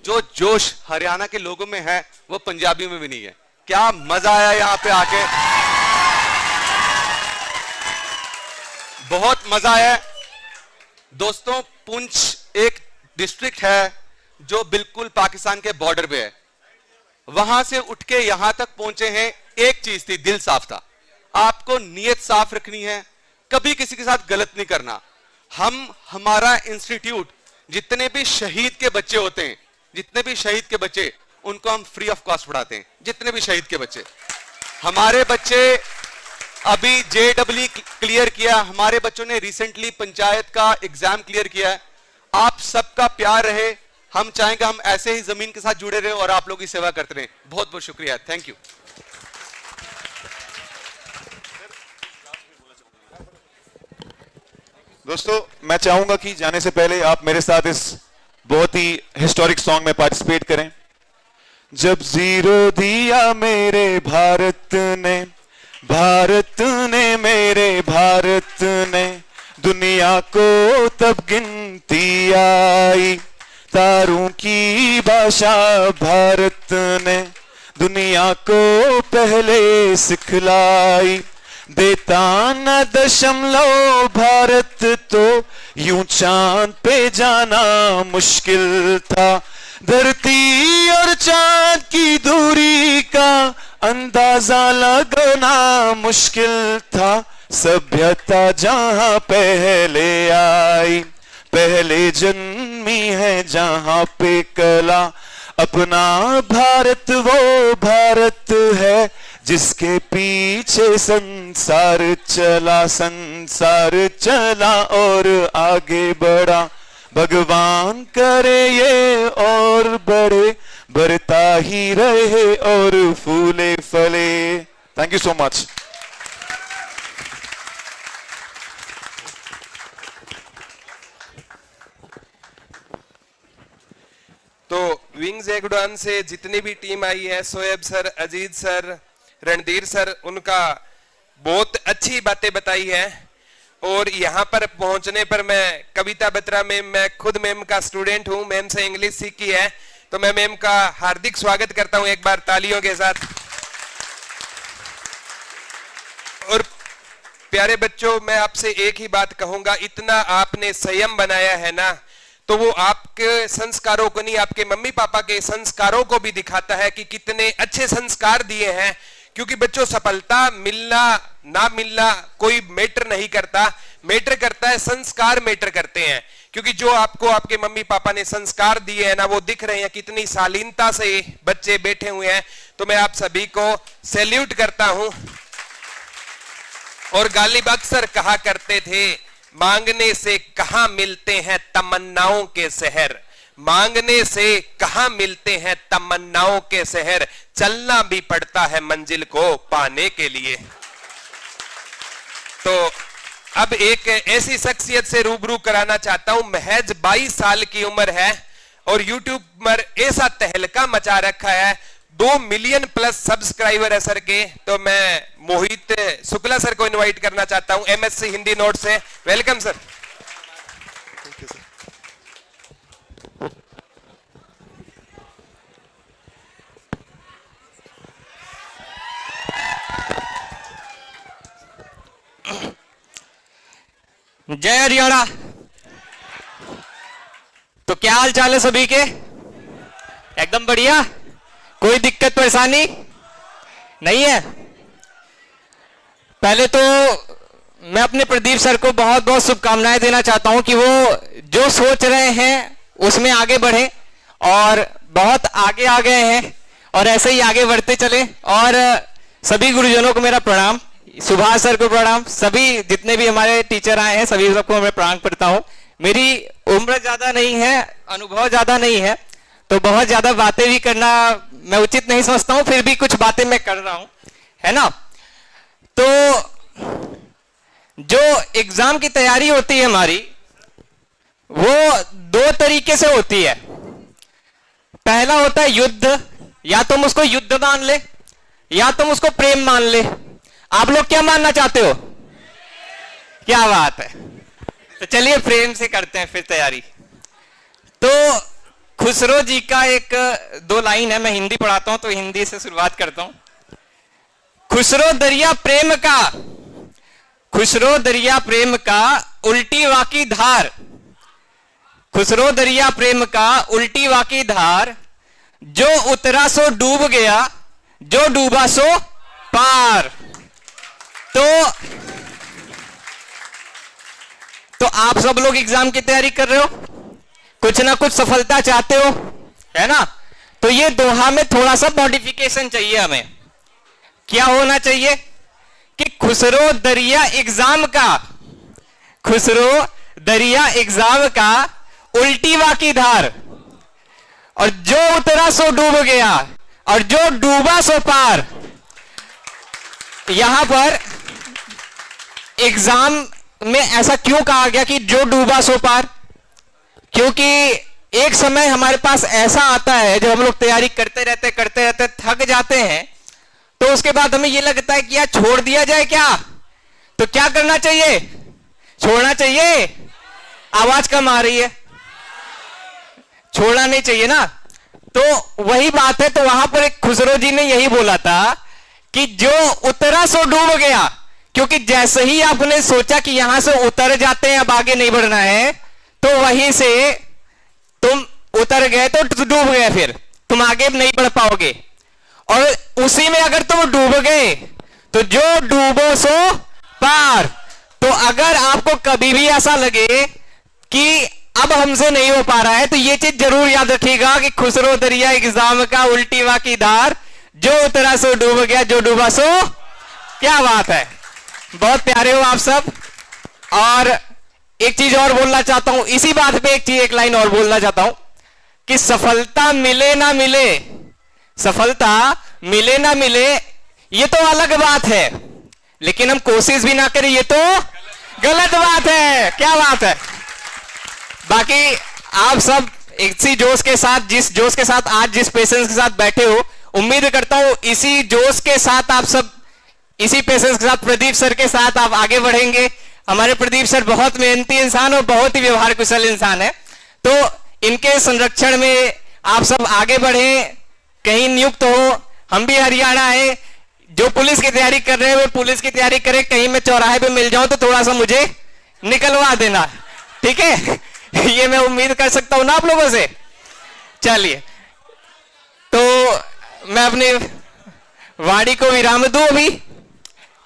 जो जोश हरियाणा के लोगों में है वो पंजाबियों में भी नहीं है। क्या मजा आया यहाँ पे आके, बहुत मजा आया। दोस्तों, पुंछ एक डिस्ट्रिक्ट है जो बिल्कुल पाकिस्तान के बॉर्डर पे है, वहां से उठ के यहां तक पहुंचे हैं। एक चीज थी, दिल साफ था। आपको नीयत साफ रखनी है, कभी किसी के साथ गलत नहीं करना। हमारा इंस्टीट्यूट जितने भी शहीद के बच्चे होते हैं, जितने भी शहीद के बच्चे, उनको हम फ्री ऑफ कॉस्ट पढ़ाते हैं। जितने भी शहीद के बच्चे, हमारे बच्चे अभी JEE क्लियर किया, हमारे बच्चों ने रिसेंटली पंचायत का एग्जाम क्लियर किया है। आप सबका प्यार रहे, हम चाहेंगे हम ऐसे ही जमीन के साथ जुड़े रहे और आप लोगों की सेवा करते रहे। बहुत बहुत शुक्रिया, थैंक यू। दोस्तों, मैं चाहूंगा कि जाने से पहले आप मेरे साथ इस बहुत ही हिस्टोरिक सॉन्ग में पार्टिसिपेट करें। जब जीरो दिया मेरे भारत ने मेरे भारत ने, दुनिया को तब गिनती आई, सितारों की भाषा भारत ने दुनिया को पहले सिखलाई। देता न दशमलव भारत तो यूं चांद पे जाना मुश्किल था। धरती और चांद की दूरी का अंदाजा लगाना मुश्किल था। सभ्यता जहां पहले आई, पहले जन्मी है जहां पे कला। अपना भारत वो भारत है जिसके पीछे संसार चला, संसार चला और आगे बढ़ा। भगवान करे ये और बड़े, बढ़ता ही रहे और फूले फले। Thank you so much. तो विंग्स एक उड़ान से जितनी भी टीम आई है, Shoaib sir, Ajit sir, Randhir sir, उनका बहुत अच्छी बातें बताई है। और यहाँ पर पहुंचने पर मैं कविता बत्रा मैम, मैं खुद मैम का स्टूडेंट हूँ, मैम से इंग्लिश सीखी है, तो मैं मैम का हार्दिक स्वागत करता हूँ एक बार तालियों के साथ। और प्यारे बच्चों, मैं आपसे एक ही बात कहूंगा, इतना आपने संयम बनाया है ना, तो वो आपके संस्कारों को नहीं, आपके मम्मी पापा के संस्कारों को भी दिखाता है कि कितने अच्छे संस्कार दिए हैं। क्योंकि बच्चों, सफलता मिलना ना मिलना कोई मैटर नहीं करता, मैटर करता है संस्कार मैटर करते हैं। क्योंकि जो आपको आपके मम्मी पापा ने संस्कार दिए हैं ना, वो दिख रहे हैं, कितनी शालीनता से बच्चे बैठे हुए हैं। तो मैं आप सभी को सैल्यूट करता हूं। और गालिब अक्सर कहा करते थे, मांगने से कहां मिलते हैं तमन्नाओं के शहर, मांगने से कहां मिलते हैं तमन्नाओं के शहर, चलना भी पड़ता है मंजिल को पाने के लिए। तो अब एक ऐसी शख्सियत से रूबरू कराना चाहता हूं, महज 22 साल की उम्र है और यूट्यूब पर ऐसा तहलका मचा रखा है, 2 मिलियन प्लस सब्सक्राइबर है सर के। तो मैं मोहित शुक्ला सर को इनवाइट करना चाहता हूं, एमएससी हिंदी नोट से। Welcome sir. जय हरियाणा। तो क्या हाल चाल है सभी के? एकदम बढ़िया, कोई दिक्कत परेशानी नहीं है। पहले तो मैं अपने प्रदीप सर को बहुत बहुत शुभकामनाएं देना चाहता हूं कि वो जो सोच रहे हैं उसमें आगे बढ़े और बहुत आगे आ गए हैं और ऐसे ही आगे बढ़ते चले। और सभी गुरुजनों को मेरा प्रणाम, सुभाष सर को प्रणाम, सभी जितने भी हमारे टीचर आए हैं सभी सबको मैं प्रणाम करता हूं। मेरी उम्र ज्यादा नहीं है, अनुभव ज्यादा नहीं है, तो बहुत ज्यादा बातें भी करना मैं उचित नहीं समझता हूं, फिर भी कुछ बातें मैं कर रहा हूं, है ना। तो जो एग्जाम की तैयारी होती है हमारी, वो 2 तरीके से होती है। पहला होता है युद्ध, या तुम उसको युद्ध मान ले या तुम उसको प्रेम मान ले। आप लोग क्या मानना चाहते हो? क्या बात है। तो चलिए प्रेम से करते हैं फिर तैयारी। तो खुसरो जी का एक 2 लाइन है, मैं हिंदी पढ़ाता हूं तो हिंदी से शुरुआत करता हूं। खुसरो दरिया प्रेम का, खुसरो दरिया प्रेम का उल्टी वाकी धार, खुसरो दरिया प्रेम का उल्टी वाकी धार, जो उतरा सो डूब गया, जो डूबा सो पार। तो आप सब लोग एग्जाम की तैयारी कर रहे हो, कुछ ना कुछ सफलता चाहते हो, है ना। तो ये दोहा में थोड़ा सा मॉडिफिकेशन चाहिए हमें। क्या होना चाहिए कि खुसरो दरिया एग्जाम का, खुसरो दरिया एग्जाम का उल्टी वाकी धार, और जो उतरा सो डूब गया और जो डूबा सो पार। यहां पर एग्जाम में ऐसा क्यों कहा गया कि जो डूबा सो पार? क्योंकि एक समय हमारे पास ऐसा आता है जब हम लोग तैयारी करते रहते थक जाते हैं, तो उसके बाद हमें यह लगता है कि यार छोड़ दिया जाए क्या। तो क्या करना चाहिए? छोड़ना चाहिए। आवाज कम आ रही है। छोड़ना नहीं चाहिए ना। तो वही बात है, तो वहां पर एक खुसरो जी ने यही बोला था कि जो उतरा सो डूब गया, क्योंकि जैसे ही आपने सोचा कि यहां से उतर जाते हैं, अब आगे नहीं बढ़ना है, तो वहीं से तुम उतर गए तो डूब गए, फिर तुम आगे नहीं बढ़ पाओगे। और उसी में अगर तुम डूब गए तो जो डूबो सो पार। तो अगर आपको कभी भी ऐसा लगे कि अब हमसे नहीं हो पा रहा है, तो ये चीज जरूर याद रखिएगा कि खुसरो दरिया एग्जाम का उल्टी वा की धार, जो उतरा सो डूब गया, जो डूबा सो। क्या बात है, बहुत प्यारे हो आप सब। और एक चीज और बोलना चाहता हूं इसी बात पे, एक लाइन और बोलना चाहता हूं कि सफलता मिले ना मिले, सफलता मिले ना मिले ये तो अलग बात है, लेकिन हम कोशिश भी ना करें ये तो गलत बात है। क्या बात है। बाकी आप सब इसी जोश के साथ, जिस जोश के साथ आज जिस पेशेंस के साथ बैठे हो, उम्मीद करता हूं इसी जोश के साथ आप सब, इसी पेशेंस के साथ प्रदीप सर के साथ आप आगे बढ़ेंगे। हमारे प्रदीप सर बहुत मेहनती इंसान और बहुत ही व्यवहार कुशल इंसान है, तो इनके संरक्षण में आप सब आगे बढ़े, कहीं नियुक्त हो। हम भी हरियाणा है, जो पुलिस की तैयारी कर रहे हैं वो पुलिस की तैयारी करें। कहीं मैं चौराहे पे मिल जाऊं तो थोड़ा सा मुझे निकलवा देना, ठीक है। ये मैं उम्मीद कर सकता हूं ना आप लोगों से। चलिए, तो मैं अपनी वाणी को विराम दूं अभी।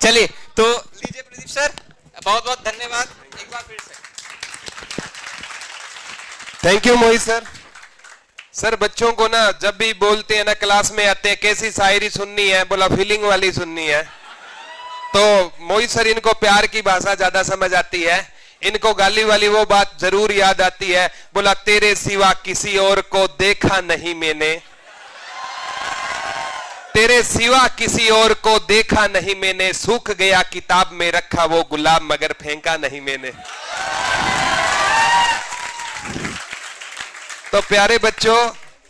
चलिए, तो लीजिए प्रदीप सर, बहुत बहुत धन्यवाद एक बार फिर से। Thank you Mohit sir. Sir बच्चों को ना जब भी बोलते हैं ना, क्लास में आते हैं कैसी शायरी सुननी है, बोला फीलिंग वाली सुननी है, तो मोहित सर इनको प्यार की भाषा ज्यादा समझ आती है, इनको गाली वाली वो बात जरूर याद आती है, बोला तेरे सिवा किसी और को देखा नहीं मैंने, तेरे सिवा किसी और को देखा नहीं मैंने, सूख गया किताब में रखा वो गुलाब मगर फेंका नहीं मैंने। तो प्यारे बच्चों,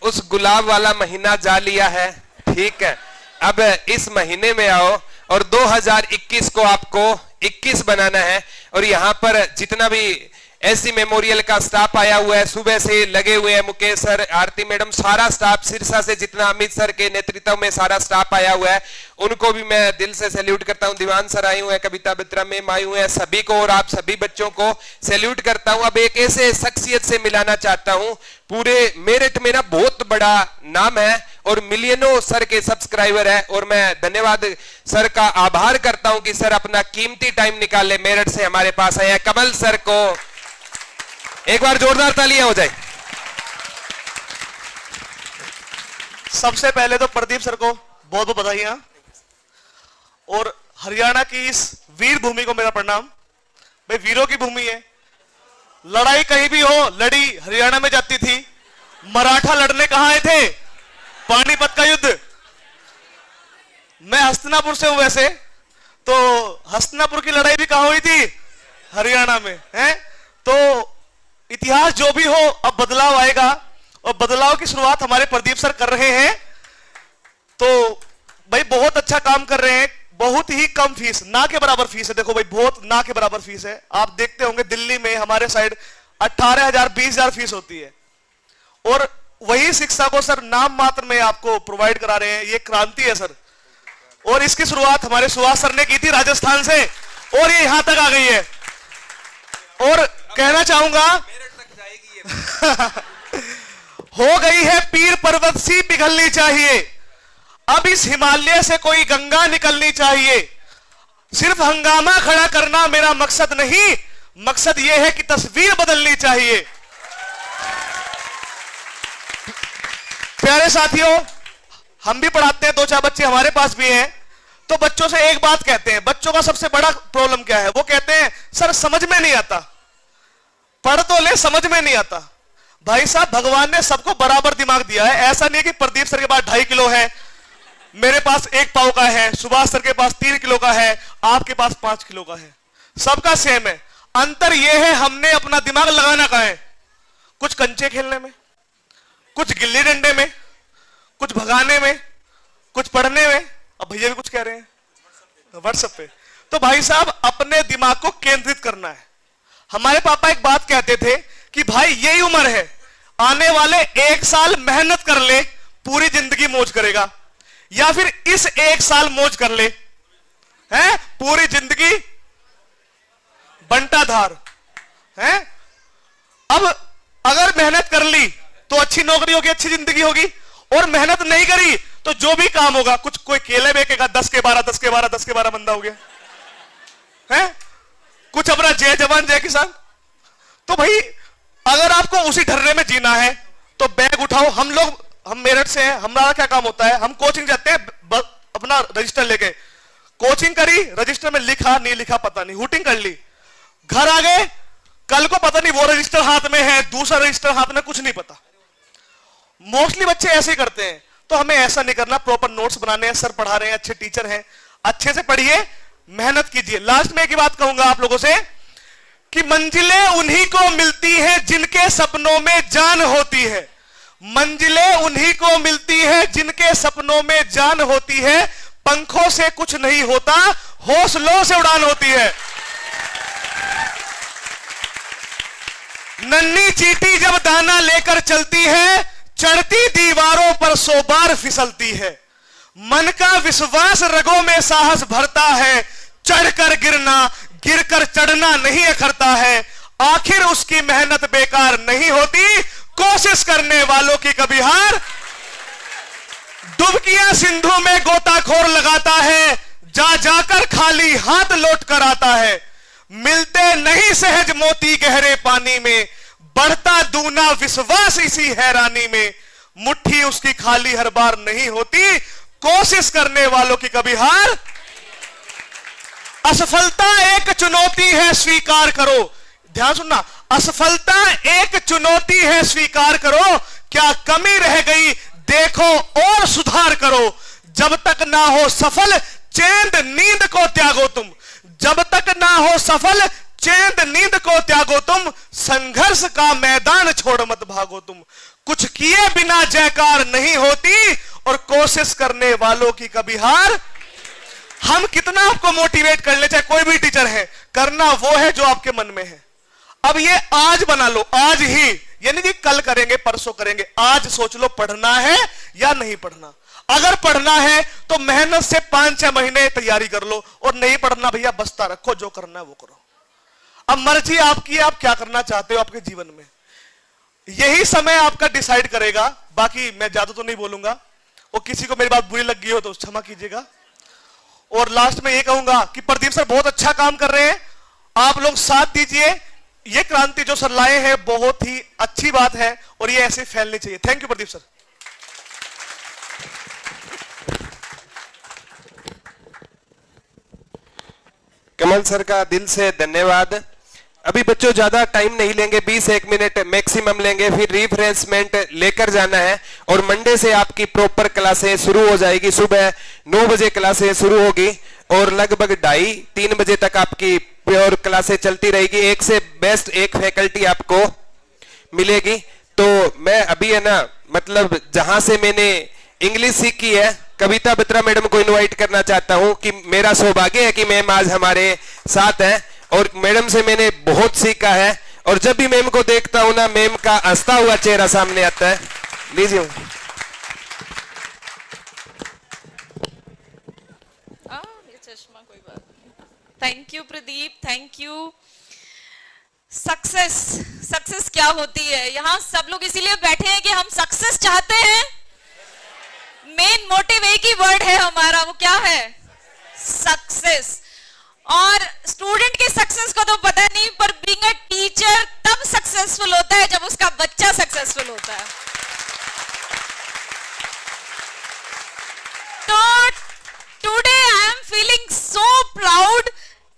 उस गुलाब वाला महीना जा लिया है, ठीक है। अब इस महीने में आओ और 2021 को आपको 21 बनाना है। और यहाँ पर जितना भी एससी मेमोरियल का स्टाफ आया हुआ है, सुबह से लगे हुए हैं, मुकेश सर, आरती मैडम, सारा स्टाफ, सिरसा से जितना अमित सर के नेतृत्व में सारा स्टाफ आया हुआ है, उनको भी मैं दिल से सैल्यूट करता हूं। दीवान सर आए हुए हैं, कविता बित्रा मैम आई हुए हैं, सभी को और आप सभी बच्चों को सैल्यूट करता हूं। अब एक ऐसे शख्सियत से मिलाना चाहता हूं, पूरे मेरठ में ना बहुत बड़ा नाम है और मिलियनों सर के सब्सक्राइबर है, और मैं धन्यवाद सर का आभार करता हूं कि सर अपना कीमती टाइम निकाले मेरठ से हमारे पास आए हैं। कमल सर को एक बार जोरदार तालियां हो जाए। सबसे पहले तो प्रदीप सर को बहुत बहुत बधाइयां, और हरियाणा की इस वीर भूमि को मेरा प्रणाम। भाई वीरों की भूमि है, लड़ाई कहीं भी हो, लड़ी हरियाणा में जाती थी। मराठा लड़ने कहां आए थे? पानीपत का युद्ध। मैं हस्तिनापुर से हूं वैसे, तो हस्तिनापुर की लड़ाई भी कहां हुई थी? हरियाणा में है। तो इतिहास जो भी हो, अब बदलाव आएगा, और बदलाव की शुरुआत हमारे प्रदीप सर कर रहे हैं। तो भाई बहुत अच्छा काम कर रहे हैं, बहुत ही कम फीस, ना के बराबर फीस है। देखो भाई, बहुत ना के बराबर फीस है। आप देखते होंगे दिल्ली में हमारे साइड 18,000 20,000 फीस होती है, और वही शिक्षा को सर नाम मात्र में आपको प्रोवाइड करा रहे हैं। ये क्रांति है सर, और इसकी शुरुआत हमारे सुभाष सर ने की थी राजस्थान से, और ये यहां तक आ गई है। और कहना चाहूंगा हो गई है पीर पर्वत सी पिघलनी चाहिए, अब इस हिमालय से कोई गंगा निकलनी चाहिए। सिर्फ हंगामा खड़ा करना मेरा मकसद नहीं, मकसद यह है कि तस्वीर बदलनी चाहिए। प्यारे साथियों, हम भी पढ़ाते हैं, 2-4 बच्चे हमारे पास भी हैं। तो बच्चों से एक बात कहते हैं, बच्चों का सबसे बड़ा प्रॉब्लम क्या है? वो कहते हैं सर समझ में नहीं आता, पढ़ तो ले समझ में नहीं आता। भाई साहब, भगवान ने सबको बराबर दिमाग दिया है। ऐसा नहीं है कि प्रदीप सर के पास 2.5 किलो है, मेरे पास 1 पाव का है, सुभाष सर के पास 3 किलो का है, आपके पास 5 किलो का है। सबका सेम है। अंतर यह है हमने अपना दिमाग लगाना कहां है? कुछ कंचे खेलने में, कुछ गिल्ली डंडे में, कुछ भगाने में, कुछ पढ़ने में। अब भैया भी कुछ कह रहे हैं व्हाट्सएप पे। तो भाई साहब, अपने दिमाग को केंद्रित करना है। हमारे पापा एक बात कहते थे कि भाई यही उम्र है, आने वाले 1 साल मेहनत कर ले, पूरी जिंदगी मौज करेगा, या फिर इस 1 साल मौज कर ले, हैं, पूरी जिंदगी बंटाधार है। अब अगर मेहनत कर ली तो अच्छी नौकरी होगी, अच्छी जिंदगी होगी, और मेहनत नहीं करी तो जो भी काम होगा, कुछ कोई केले बेचेगा 10 के 12, 10 के 12, 10 के 12 बंदा हो गया है, कुछ अपना जय जवान जय किसान। तो भाई अगर आपको उसी ढर्रे में जीना है तो बैग उठाओ। हम मेरठ से हैं, हमारा क्या काम होता है, हम कोचिंग जाते हैं, अपना रजिस्टर लेके कोचिंग करी, रजिस्टर में लिखा नहीं लिखा पता नहीं, हुटिंग कर ली, घर आ गए, कल को पता नहीं वो रजिस्टर हाथ में है, दूसरा रजिस्टर हाथ में, कुछ नहीं पता। मोस्टली बच्चे ऐसे ही करते हैं। तो हमें ऐसा नहीं करना, प्रॉपर नोट्स बनाने हैं, सर पढ़ा रहे हैं, अच्छे टीचर हैं, अच्छे से पढ़िए, मेहनत कीजिए। लास्ट में एक ही बात कहूंगा आप लोगों से कि मंजिलें उन्हीं को मिलती हैं जिनके सपनों में जान होती है। मंजिलें उन्हीं को मिलती है जिनके सपनों में जान होती है। पंखों से कुछ नहीं होता, हौसलों से उड़ान होती है। नन्ही चींटी जब दाना लेकर चलती है, चढ़ती दीवारों पर 100 बार फिसलती है। मन का विश्वास रगों में साहस भरता है, चढ़कर गिरना, गिरकर चढ़ना नहीं अखरता है। आखिर उसकी मेहनत बेकार नहीं होती, कोशिश करने वालों की कभी हार। डुबकियां सिंधु में गोताखोर लगाता है, जा जाकर खाली हाथ लौट कर आता है। मिलते नहीं सहज मोती गहरे पानी में, बढ़ता दूना विश्वास इसी हैरानी में। मुट्ठी उसकी खाली हर बार नहीं होती, कोशिश करने वालों की कभी हार। असफलता एक चुनौती है, स्वीकार करो। ध्यान सुनना, असफलता एक चुनौती है, स्वीकार करो। क्या कमी रह गई देखो और सुधार करो। जब तक ना हो सफल चैन नींद को त्यागो तुम। जब तक ना हो सफल चैन नींद को त्यागो तुम। संघर्ष का मैदान छोड़ मत भागो तुम। कुछ किए बिना जयकार नहीं होती, और कोशिश करने वालों की कभी हार। हम कितना आपको मोटिवेट कर ले, चाहे कोई भी टीचर है, करना वो है जो आपके मन में है। अब ये आज बना लो, आज ही, यानी कि कल करेंगे परसों करेंगे, आज सोच लो पढ़ना है या नहीं पढ़ना। अगर पढ़ना है तो मेहनत से 5-6 महीने तैयारी कर लो, और नहीं पढ़ना भैया बस्ता रखो, जो करना है वो करो। अब मर्जी आपकी है, आप क्या करना चाहते हो आपके जीवन में, यही समय आपका डिसाइड करेगा। बाकी मैं ज्यादा तो नहीं बोलूंगा, और किसी को मेरी बात बुरी लग गई हो तो क्षमा कीजिएगा। और लास्ट में ये कहूंगा कि प्रदीप सर बहुत अच्छा काम कर रहे हैं, आप लोग साथ दीजिए। ये क्रांति जो सर लाए हैं बहुत ही अच्छी बात है, और ये ऐसे फैलनी चाहिए। Thank you Pradeep sir. Kamal sir का दिल से धन्यवाद। अभी बच्चों ज्यादा टाइम नहीं लेंगे, 20-1 मिनट मैक्सिमम लेंगे, फिर रिफ्रेशमेंट लेकर जाना है। और मंडे से आपकी प्रॉपर क्लासें शुरू हो जाएगी। सुबह 9 बजे क्लासें शुरू होगी, और लगभग 2:30-3 बजे तक आपकी प्योर क्लासें चलती रहेगी। एक से बेस्ट एक फैकल्टी आपको मिलेगी। तो मैं अभी है ना, मतलब जहां से मैंने इंग्लिश सीखी है, कविता बत्रा मैडम को इनवाइट करना चाहता हूं कि मेरा सौभाग्य है कि मैम आज हमारे साथ हैं, और मैडम से मैंने बहुत सीखा है। और जब भी मैम को देखता हूं ना, मैम का हंसता हुआ चेहरा सामने आता है। लीजिए। चश्मा कोई बात नहीं। Thank you Pradeep, thank you. Success क्या होती है? यहाँ सब लोग इसीलिए बैठे हैं कि हम सक्सेस चाहते हैं। मेन मोटिव एक ही वर्ड है हमारा, वो क्या है? सक्सेस। और स्टूडेंट के सक्सेस को तो पता नहीं, पर बीइंग अ टीचर तब सक्सेसफुल होता है जब उसका बच्चा सक्सेसफुल होता है। तो today I am feeling so proud.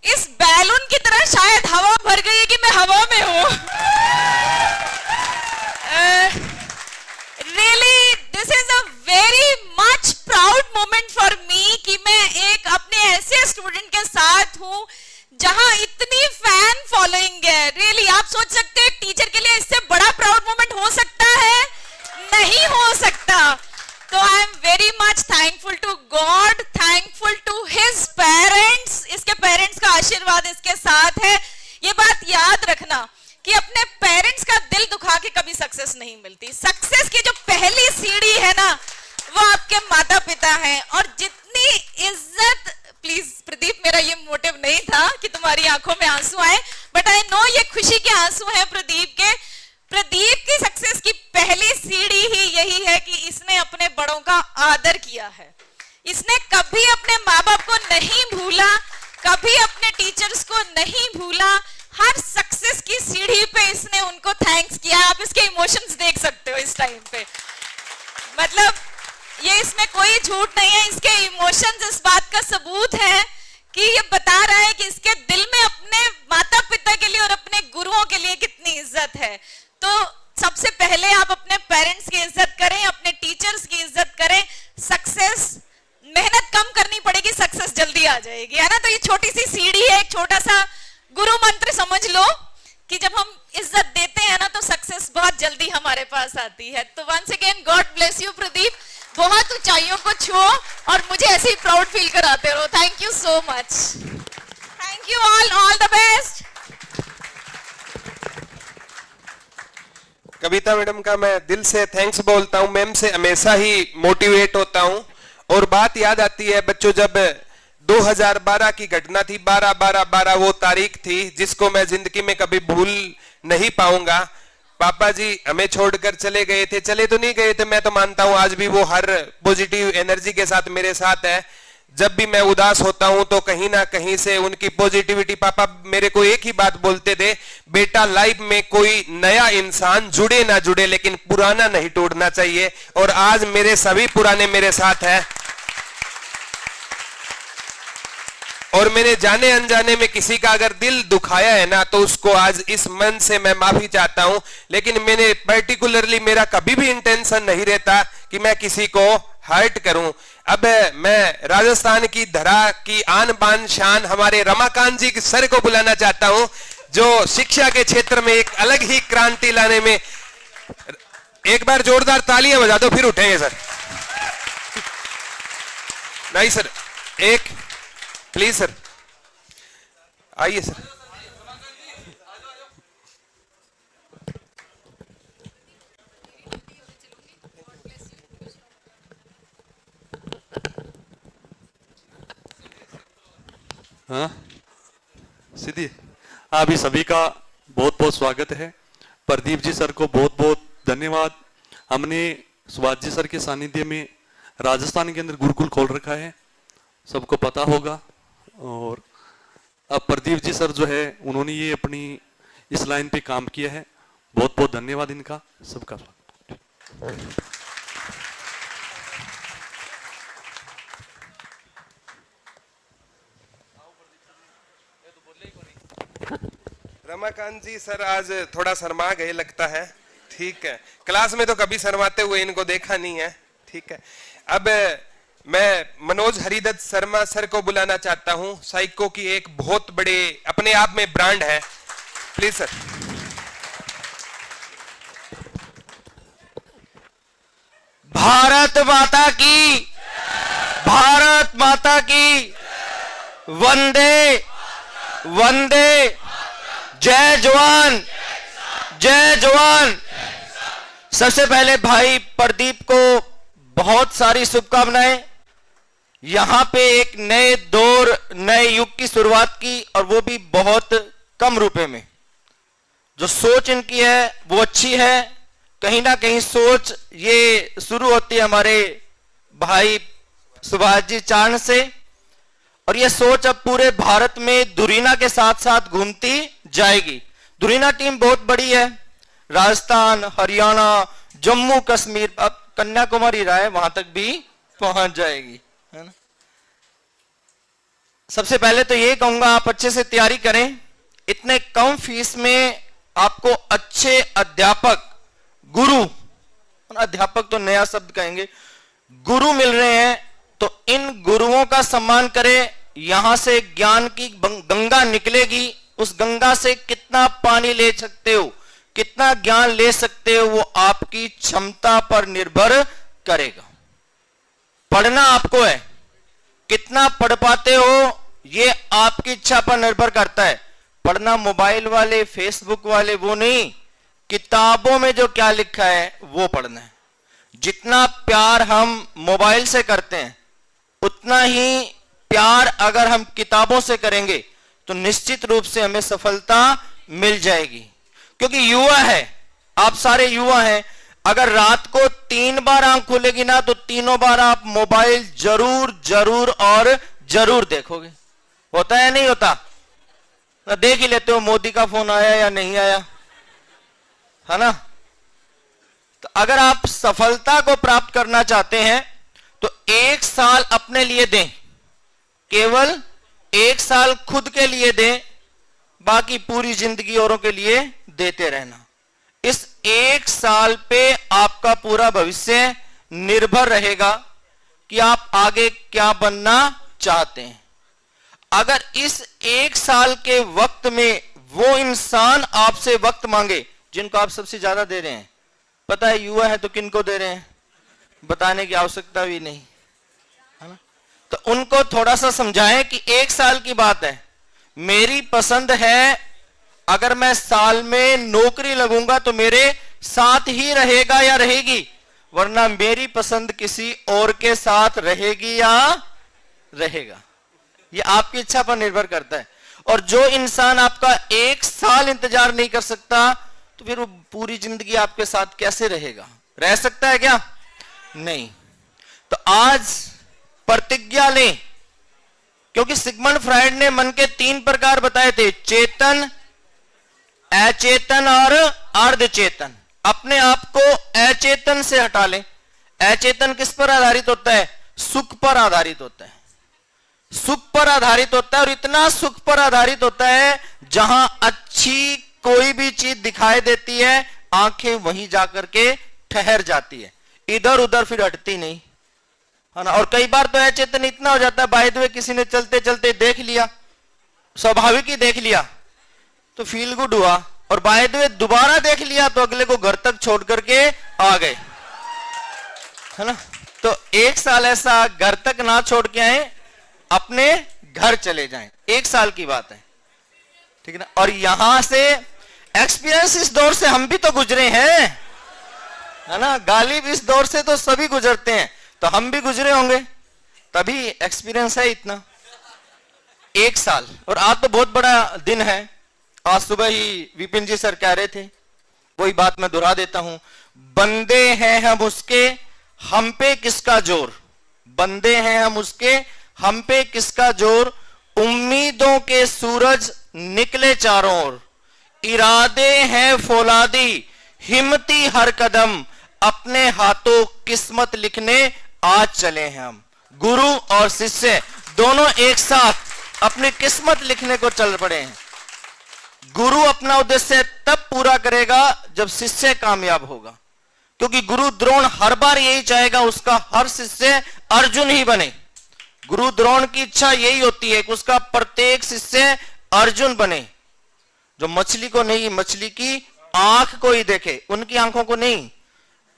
इस बैलून की तरह शायद हवा भर गई है कि मैं हवा में हूं। Really this is a very much proud moment for me कि मैं एक अपने ऐसे स्टूडेंट के साथ हूं जहां इतनी फैन फॉलोइंग है। रियली आप सोच सकते हैं टीचर के लिए इससे बड़ा प्राउड मोमेंट हो सकता है? नहीं हो सकता। तो I am very much thankful to god, thankful to his parents. इसके पेरेंट्स का आशीर्वाद इसके साथ है। ये बात याद रखना कि अपने पेरेंट्स का दिल दुखा के कभी सक्सेस नहीं मिलती। सक्सेस की जो पहली सीढ़ी है ना, वो आपके माता पिता हैं। और जितनी इज्जत, प्लीज प्रदीप, मेरा ये मोटिव नहीं था कि तुम्हारी आंखों में आंसू आए, बट आई नो ये खुशी के आंसू हैं प्रदीप के। प्रदीप की सक्सेस की पहली सीढ़ी ही यही है कि इसने अपने बड़ों का आदर किया है। इसने कभी अपने माँ बाप को नहीं भूला, कभी अपने टीचर्स को नहीं भूला। हर सक्सेस की सीढ़ी पे इसने उनको थैंक्स किया। आप इसके इमोशंस देख सकते हो इस टाइम पे, मतलब ये इसमें कोई झूठ नहीं है। इसके इमोशंस इस बात का सबूत है कि ये बता रहा है कि इसके दिल में अपने माता पिता के लिए और अपने गुरुओं के लिए कितनी इज्जत है। तो सबसे पहले आप अपने पेरेंट्स की इज्जत करें, अपने टीचर्स की इज्जत करें। सक्सेस, मेहनत कम करनी पड़ेगी, सक्सेस जल्दी आ जाएगी, है ना। तो ये छोटी सी सीढ़ी है, एक छोटा सा गुरु मंत्र समझ लो कि जब हम इज्जत देते हैं ना तो सक्सेस बहुत जल्दी हमारे पास आती है। तो once again god bless you Pradeep, बहुत ऊंचाइयों को छुओ और मुझे ऐसे ही प्राउड फील कराते रहो। Thank you so much, thank you all the best. Kavita madam का मैं दिल से थैंक्स बोलता हूं। मैम से हमेशा ही मोटिवेट होता हूं। और बात याद आती है बच्चों, जब 2012 की घटना थी, 12/12/12 वो तारीख थी जिसको मैं जिंदगी में कभी भूल नहीं पाऊंगा। पापा जी हमें छोड़कर चले गए थे, चले तो नहीं गए थे, मैं तो मानता हूं आज भी वो हर पॉजिटिव एनर्जी के साथ मेरे साथ है। जब भी मैं उदास होता हूं तो कहीं ना कहीं से उनकी पॉजिटिविटी, पापा मेरे को एक ही बात बोलते थे, बेटा लाइफ में कोई नया इंसान जुड़े ना जुड़े लेकिन पुराना नहीं टूटना चाहिए। और आज मेरे सभी पुराने मेरे साथ है। और मैंने जाने अनजाने में किसी का अगर दिल दुखाया है ना तो उसको आज इस मन से मैं माफी चाहता हूं। लेकिन मैंने पर्टिकुलरली, मेरा कभी भी इंटेंशन नहीं रहता कि मैं किसी को हर्ट करूं। अब मैं राजस्थान की धरा की आन बान शान हमारे रमाकांत जी सर को बुलाना चाहता हूं, जो शिक्षा के क्षेत्र में एक अलग ही क्रांति लाने में, एक बार जोरदार तालियां बजा दो फिर उठेंगे सर। नहीं सर, एक प्लीज सर, आइए सर। हाँ सीधी, आप सभी का बहुत बहुत स्वागत है। प्रदीप जी सर को बहुत बहुत धन्यवाद। हमने सुभाष जी सर के सानिध्य में राजस्थान के अंदर गुरुकुल खोल रखा है, सबको पता होगा। और अब प्रदीप जी सर जो है उन्होंने ये अपनी इस लाइन पे काम किया है, बहुत बहुत धन्यवाद इनका, सबका स्वागत। रमाकांत जी सर आज थोड़ा शर्मा गए लगता है, ठीक है। क्लास में तो कभी शर्माते हुए इनको देखा नहीं है, ठीक है। अब मैं मनोज हरिदत्त शर्मा सर को बुलाना चाहता हूं। साइको की एक बहुत बड़े अपने आप में ब्रांड है, प्लीज सर। भारत माता की, भारत माता की, वंदे वंदे, जय जवान जय जवान। सबसे पहले भाई प्रदीप को बहुत सारी शुभकामनाएं। यहां पे एक नए दौर, नए युग की शुरुआत की, और वो भी बहुत कम रुपए में। जो सोच इनकी है वो अच्छी है। कहीं ना कहीं सोच ये शुरू होती है हमारे भाई सुभाष जी चारण से, और ये सोच अब पूरे भारत में दुरीना के साथ साथ घूमती जाएगी। दुरीना टीम बहुत बड़ी है, राजस्थान, हरियाणा, जम्मू कश्मीर, अब कन्याकुमारी रहा है, वहां तक भी पहुंच जाएगी, है ना। सबसे पहले तो ये कहूंगा आप अच्छे से तैयारी करें। इतने कम फीस में आपको अच्छे अध्यापक, गुरु, अध्यापक तो नया शब्द कहेंगे, गुरु मिल रहे हैं। तो इन गुरुओं का सम्मान करें। यहां से ज्ञान की गंगा निकलेगी। उस गंगा से कितना पानी ले सकते हो, कितना ज्ञान ले सकते हो, वो आपकी क्षमता पर निर्भर करेगा। पढ़ना आपको है, कितना पढ़ पाते हो ये आपकी इच्छा पर निर्भर करता है। पढ़ना मोबाइल वाले, फेसबुक वाले वो नहीं, किताबों में जो क्या लिखा है वो पढ़ना है। जितना प्यार हम मोबाइल से करते हैं उतना ही प्यार अगर हम किताबों से करेंगे तो निश्चित रूप से हमें सफलता मिल जाएगी। क्योंकि युवा है, आप सारे युवा हैं, अगर रात को 3 बार आंख खुलेगी ना तो तीनों बार आप मोबाइल जरूर जरूर और जरूर देखोगे। होता है नहीं होता? तो देख ही लेते हो मोदी का फोन आया या नहीं आया, है ना? तो अगर आप सफलता को प्राप्त करना चाहते हैं तो 1 साल अपने लिए दें, केवल 1 साल खुद के लिए दें, बाकी पूरी जिंदगी औरों के लिए देते रहना। इस 1 साल पे आपका पूरा भविष्य निर्भर रहेगा कि आप आगे क्या बनना चाहते हैं। अगर इस 1 साल के वक्त में वो इंसान आपसे वक्त मांगे जिनको आप सबसे ज्यादा दे रहे हैं, पता है युवा है तो किनको दे रहे हैं, बताने की आवश्यकता भी नहीं, है ना? तो उनको थोड़ा सा समझाएं कि 1 साल की बात है, मेरी पसंद है, अगर मैं साल में नौकरी लगूंगा तो मेरे साथ ही रहेगा या रहेगी, वरना मेरी पसंद किसी और के साथ रहेगी या रहेगा। ये आपकी इच्छा पर निर्भर करता है। और जो इंसान आपका 1 साल इंतजार नहीं कर सकता तो फिर वो पूरी जिंदगी आपके साथ कैसे रहेगा? रह सकता है क्या? नहीं। तो आज प्रतिज्ञा लें, क्योंकि सिगमंड फ्रायड ने मन के 3 प्रकार बताए थे, चेतन, अचेतन और अर्धचेतन। अपने आप को अचेतन से हटा लें। अचेतन किस पर आधारित होता है? सुख पर आधारित होता है। सुख पर आधारित होता है, और इतना सुख पर आधारित होता है जहां अच्छी कोई भी चीज दिखाई देती है आंखें वहीं जाकर के ठहर जाती है, इधर उधर फिर हटती नहीं, है ना? और कई बार तो अचेतन इतना हो जाता है, बाय द वे किसी ने चलते चलते देख लिया, स्वाभाविक ही देख लिया तो फील गुड हुआ, और बाय द वे दोबारा देख लिया तो अगले को घर तक छोड़ करके आ गए, है ना? तो 1 साल ऐसा घर तक ना छोड़ के आए, अपने घर चले जाएं। 1 साल की बात है, ठीक है ना? और यहां से एक्सपीरियंस, इस दौर से हम भी तो गुजरे हैं, है ना? गालिब इस दौर से तो सभी गुजरते हैं, तो हम भी गुजरे होंगे, तभी एक्सपीरियंस है इतना। 1 साल। और आज तो बहुत बड़ा दिन है। आज सुबह ही विपिन जी सर कह रहे थे, वही बात मैं दोहरा देता हूं, बंदे हैं हम उसके, हम पे किसका जोर। बंदे हैं हम उसके, हम पे किसका जोर। उम्मीदों के सूरज निकले चारों ओर, इरादे हैं फौलादी, हिम्मती हर कदम, अपने हाथों किस्मत लिखने आज चले हैं हम। गुरु और शिष्य दोनों एक साथ अपनी किस्मत लिखने को चल पड़े हैं। गुरु अपना उद्देश्य तब पूरा करेगा जब शिष्य कामयाब होगा, क्योंकि गुरु द्रोण हर बार यही चाहेगा उसका हर शिष्य अर्जुन ही बने। गुरु द्रोण की इच्छा यही होती है कि उसका प्रत्येक शिष्य अर्जुन बने, जो मछली को नहीं, मछली की आंख को ही देखे, उनकी आंखों को नहीं,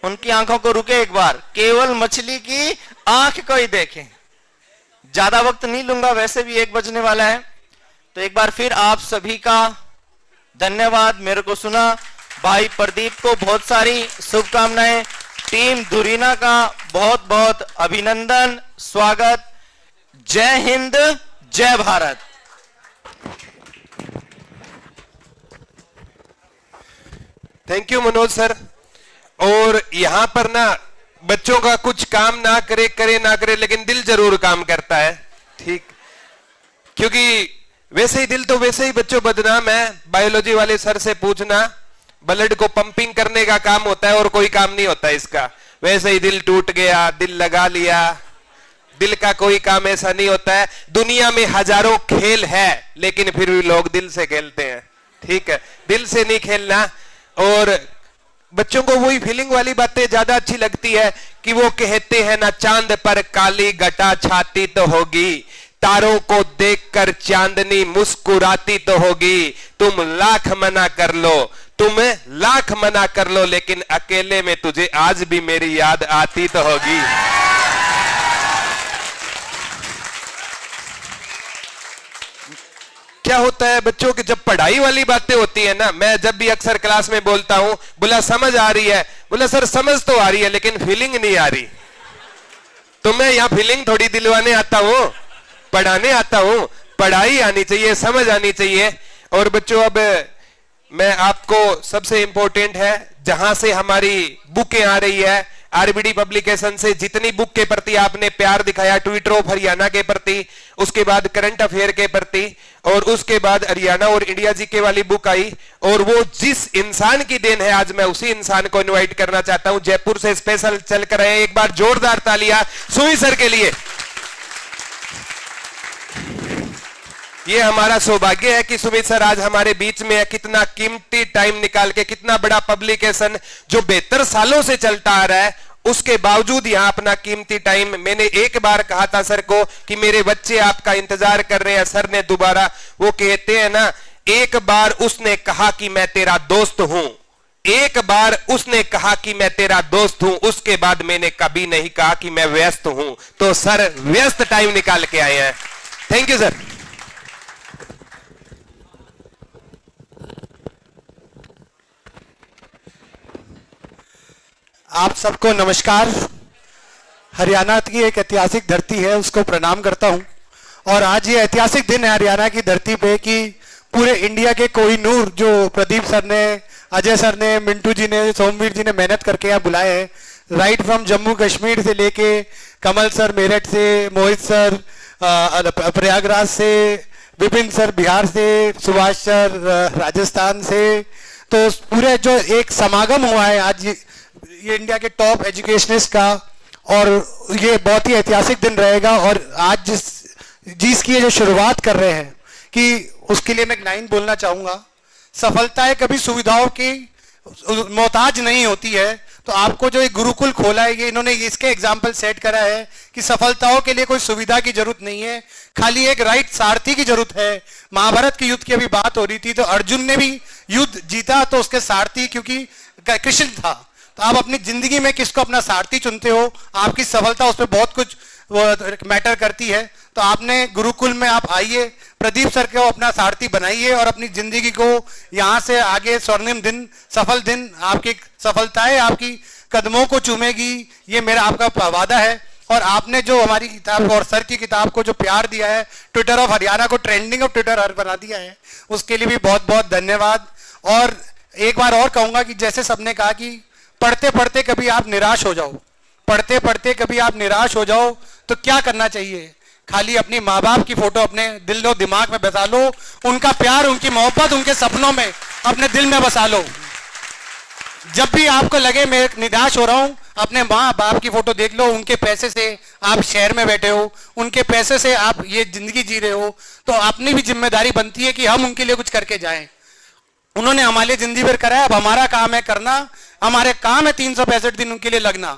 उनकी आंखों को रुके एक बार, केवल मछली की आंख को ही देखें। ज्यादा वक्त नहीं लूंगा, वैसे भी 1 बजने वाला है, तो एक बार फिर आप सभी का धन्यवाद। मेरे को सुना, भाई प्रदीप को बहुत सारी शुभकामनाएं, टीम धुरीना का बहुत बहुत अभिनंदन, स्वागत। जय हिंद, जय Bharat. Thank you Manoj sir. और यहां पर ना बच्चों का कुछ काम ना करे, करे ना करे, लेकिन दिल जरूर काम करता है, ठीक? क्योंकि वैसे ही दिल तो वैसे ही बच्चों बदनाम है। बायोलॉजी वाले सर से पूछना, ब्लड को पंपिंग करने का काम होता है और कोई काम नहीं होता इसका। वैसे ही दिल टूट गया, दिल लगा लिया, दिल का कोई काम ऐसा नहीं होता है। दुनिया में हजारों खेल है, लेकिन फिर भी लोग दिल से खेलते हैं, ठीक है? दिल से नहीं खेलना। और बच्चों को वही फीलिंग वाली बातें ज्यादा अच्छी लगती है कि वो कहते हैं ना, चांद पर काली घटा छाती तो होगी, तारों को देखकर चांदनी मुस्कुराती तो होगी। तुम लाख मना कर लो, तुम लाख मना कर लो, लेकिन अकेले में तुझे आज भी मेरी याद आती तो होगी। क्या होता है बच्चों की जब पढ़ाई वाली बातें होती है ना, मैं जब भी अक्सर क्लास में बोलता हूं, बोला समझ आ रही है, बोला सर समझ तो आ रही है लेकिन फीलिंग नहीं आ रही। तो मैं यहां फीलिंग थोड़ी दिलवाने आता हूं, पढ़ाने आता हूं। पढ़ाई आनी चाहिए, समझ आनी चाहिए। और बच्चों अब मैं आपको सबसे इंपॉर्टेंट है, जहां से हमारी बुकें आ रही है आरबीडी पब्लिकेशन से, जितनी बुक के प्रति आपने प्यार दिखाया, ट्विटर ऑफ हरियाणा के प्रति, उसके बाद करंट अफेयर के प्रति, और उसके बाद हरियाणा और इंडिया जीके वाली बुक आई, और वो जिस इंसान की देन है आज मैं उसी इंसान को इनवाइट करना चाहता हूं। जयपुर से स्पेशल चल कर आए, एक बार जोरदार तालियां सुमित सर के लिए। ये हमारा सौभाग्य है कि सुमित सर आज हमारे बीच में है। कितना कीमती टाइम निकाल के, कितना बड़ा पब्लिकेशन जो 72 सालों से चलता आ रहा है, उसके बावजूद यहां अपना कीमती टाइम। मैंने एक बार कहा था सर को कि मेरे बच्चे आपका इंतजार कर रहे हैं। सर ने दोबारा, वो कहते हैं ना, एक बार उसने कहा कि मैं तेरा दोस्त हूं, एक बार उसने कहा कि मैं तेरा दोस्त हूं, उसके बाद मैंने कभी नहीं कहा कि मैं व्यस्त हूं। तो सर व्यस्त टाइम निकाल के आए हैं। Thank you sir. आप सबको नमस्कार। हरियाणा की एक ऐतिहासिक धरती है, उसको प्रणाम करता हूं। और आज ये ऐतिहासिक दिन है हरियाणा की धरती पे कि पूरे इंडिया के कोहिनूर जो प्रदीप सर ने, अजय सर ने, मिंटू जी ने, सोमवीर जी ने मेहनत करके यहाँ बुलाए हैं। राइट फ्रॉम जम्मू कश्मीर से लेके कमल सर मेरठ से, मोहित सर प्रयागराज से, विपिन सर बिहार से, सुभाष सर राजस्थान से, तो पूरे जो एक समागम हुआ है आज ये इंडिया के टॉप एजुकेशनिस्ट का, और ये बहुत ही ऐतिहासिक दिन रहेगा। और आज जिसकी ये जो शुरुआत कर रहे हैं कि उसके लिए मैं एक लाइन बोलना चाहूंगा, सफलताएं कभी सुविधाओं की मोहताज नहीं होती है। तो आपको जो एक गुरुकुल खोला है, ये इन्होंने इसके एग्जाम्पल सेट करा है कि सफलताओं के लिए कोई सुविधा की जरूरत नहीं है, खाली एक राइट सारथी की जरूरत है। महाभारत के युद्ध की अभी बात हो रही थी, तो अर्जुन ने भी युद्ध जीता तो उसके सारथी क्योंकि कृष्ण था। तो आप अपनी जिंदगी में किसको अपना सारथी चुनते हो, आपकी सफलता उस पर बहुत कुछ मैटर करती है। तो आपने गुरुकुल में आप आइए, प्रदीप सर को अपना सारथी बनाइए और अपनी जिंदगी को यहाँ से आगे स्वर्णिम दिन, सफल दिन, आपकी सफलताएं आपकी कदमों को चूमेगी, ये मेरा आपका वादा है। और आपने जो हमारी किताब और सर की किताब को जो प्यार दिया है, ट्विटर ऑफ हरियाणा को ट्रेंडिंग ऑफ ट्विटर बना दिया है, उसके लिए भी बहुत बहुत धन्यवाद। और एक बार और कहूंगा कि जैसे सबने कहा कि पढ़ते पढ़ते कभी आप निराश हो जाओ, पढ़ते पढ़ते कभी आप निराश हो जाओ तो क्या करना चाहिए, खाली अपनी माँ बाप की फोटो अपने दिल और दिमाग में बसा लो, उनका प्यार, उनकी मोहब्बत उनके सपनों में अपने दिल में बसा लो। जब भी आपको लगे मैं निराश हो रहा हूं, अपने माँ बाप की फोटो देख लो, उनके पैसे से आप शहर में बैठे हो, उनके पैसे से आप ये जिंदगी जी रहे हो, तो अपनी भी जिम्मेदारी बनती है कि हम उनके लिए कुछ करके जाएं। उन्होंने हमारे लिए जिंदगी भर करा है, अब हमारा काम है करना, हमारे काम है 365 दिन उनके लिए लगना।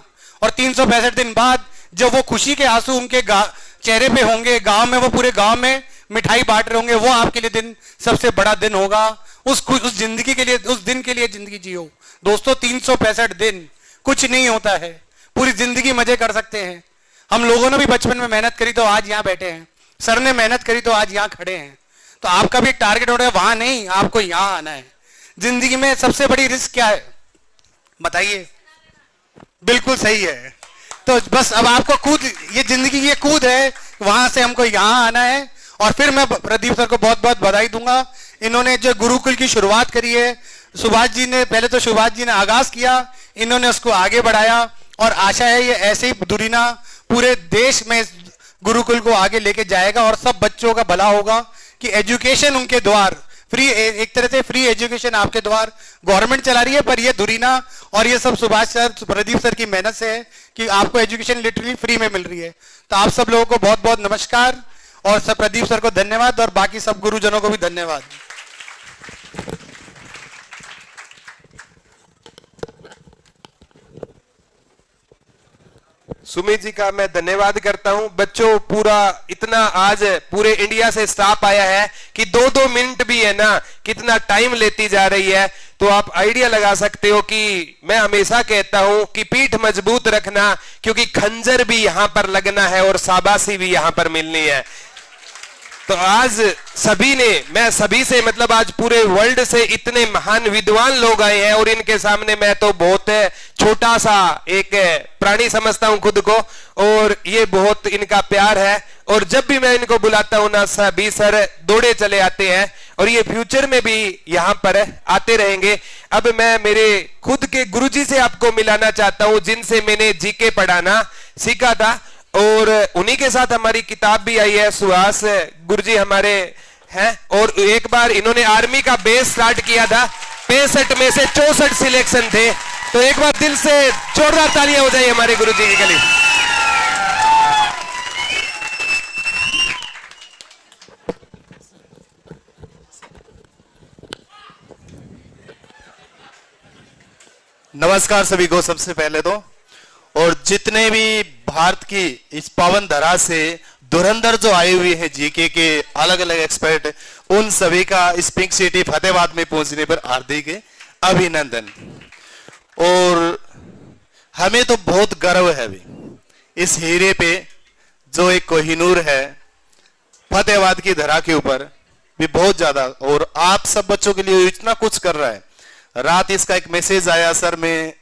और 365 दिन बाद जब वो खुशी के आंसू उनके चेहरे पे होंगे, गांव में वो पूरे गांव में मिठाई बांट रहे होंगे, वो आपके लिए दिन सबसे बड़ा दिन होगा। उस जिंदगी के लिए, उस दिन के लिए जिंदगी जियो दोस्तों। 365 दिन कुछ नहीं होता है, पूरी जिंदगी मजे कर सकते हैं। हम लोगों ने भी बचपन में मेहनत करी तो आज यहाँ बैठे हैं, सर ने मेहनत करी तो आज यहाँ खड़े हैं। तो आपका भी टारगेट हो रहा है वहां नहीं, आपको यहां आना है। जिंदगी में सबसे बड़ी रिस्क क्या है बताइए? बिल्कुल सही है। तो बस अब आपको कूद, ये जिंदगी ये कूद है, वहां से हमको यहां आना है। और फिर मैं प्रदीप सर को बहुत बहुत बधाई दूंगा। इन्होंने जो गुरुकुल की शुरुआत करी है, सुभाष जी ने, पहले तो सुभाष जी ने आगाज किया, इन्होंने उसको आगे बढ़ाया। और आशा है ये ऐसे ही दुरीना पूरे देश में गुरुकुल को आगे लेके जाएगा और सब बच्चों का भला होगा कि एजुकेशन उनके द्वार फ्री, एक तरह से फ्री एजुकेशन आपके द्वार गवर्नमेंट चला रही है, पर ये दुरीना और ये सब सुभाष सर, प्रदीप सर की मेहनत से है कि आपको एजुकेशन लिटरली फ्री में मिल रही है। तो आप सब लोगों को बहुत बहुत नमस्कार और सब प्रदीप सर को धन्यवाद और बाकी सब गुरुजनों को भी धन्यवाद। सुमित जी का मैं धन्यवाद करता हूं। बच्चों, पूरा इतना आज पूरे इंडिया से स्टाफ आया है कि 2-2 मिनट भी है ना, कितना टाइम लेती जा रही है। तो आप आइडिया लगा सकते हो कि मैं हमेशा कहता हूं कि पीठ मजबूत रखना, क्योंकि खंजर भी यहां पर लगना है और शाबाशी भी यहां पर मिलनी है। तो आज सभी ने, मैं सभी से मतलब आज पूरे वर्ल्ड से इतने महान विद्वान लोग आए हैं और इनके सामने मैं तो बहुत छोटा सा एक प्राणी समझता हूं खुद को, और ये बहुत इनका प्यार है। और जब भी मैं इनको बुलाता हूं ना, सभी सर दौड़े चले आते हैं और ये फ्यूचर में भी यहां पर आते रहेंगे। अब मैं मेरे खुद के गुरुजी से आपको मिलाना चाहता हूं, जिनसे मैंने जीके पढ़ाना सीखा था, और उन्हीं के साथ हमारी किताब भी आई है। सुहास गुरुजी हमारे हैं, और एक बार इन्होंने आर्मी का बेस स्टार्ट किया था, 65 में से 64 सिलेक्शन थे। तो एक बार दिल से जोरदार तालियां हो जाए हमारे गुरुजी के लिए। नमस्कार सभी को सबसे पहले तो, और जितने भी भारत की इस पावन धरा से धुरंधर जो आए हुए हैं जीके के अलग अलग एक्सपर्ट, उन सभी का इस पिंक सिटी फतेहाबाद में पहुंचने पर हार्दिक अभिनंदन। और हमें तो बहुत गर्व है अभी इस हीरे पे, जो एक कोहिनूर है फतेहाबाद की धरा के ऊपर भी बहुत ज्यादा, और आप सब बच्चों के लिए इतना कुछ कर रहा है। रात इसका एक मैसेज आया, सर मैं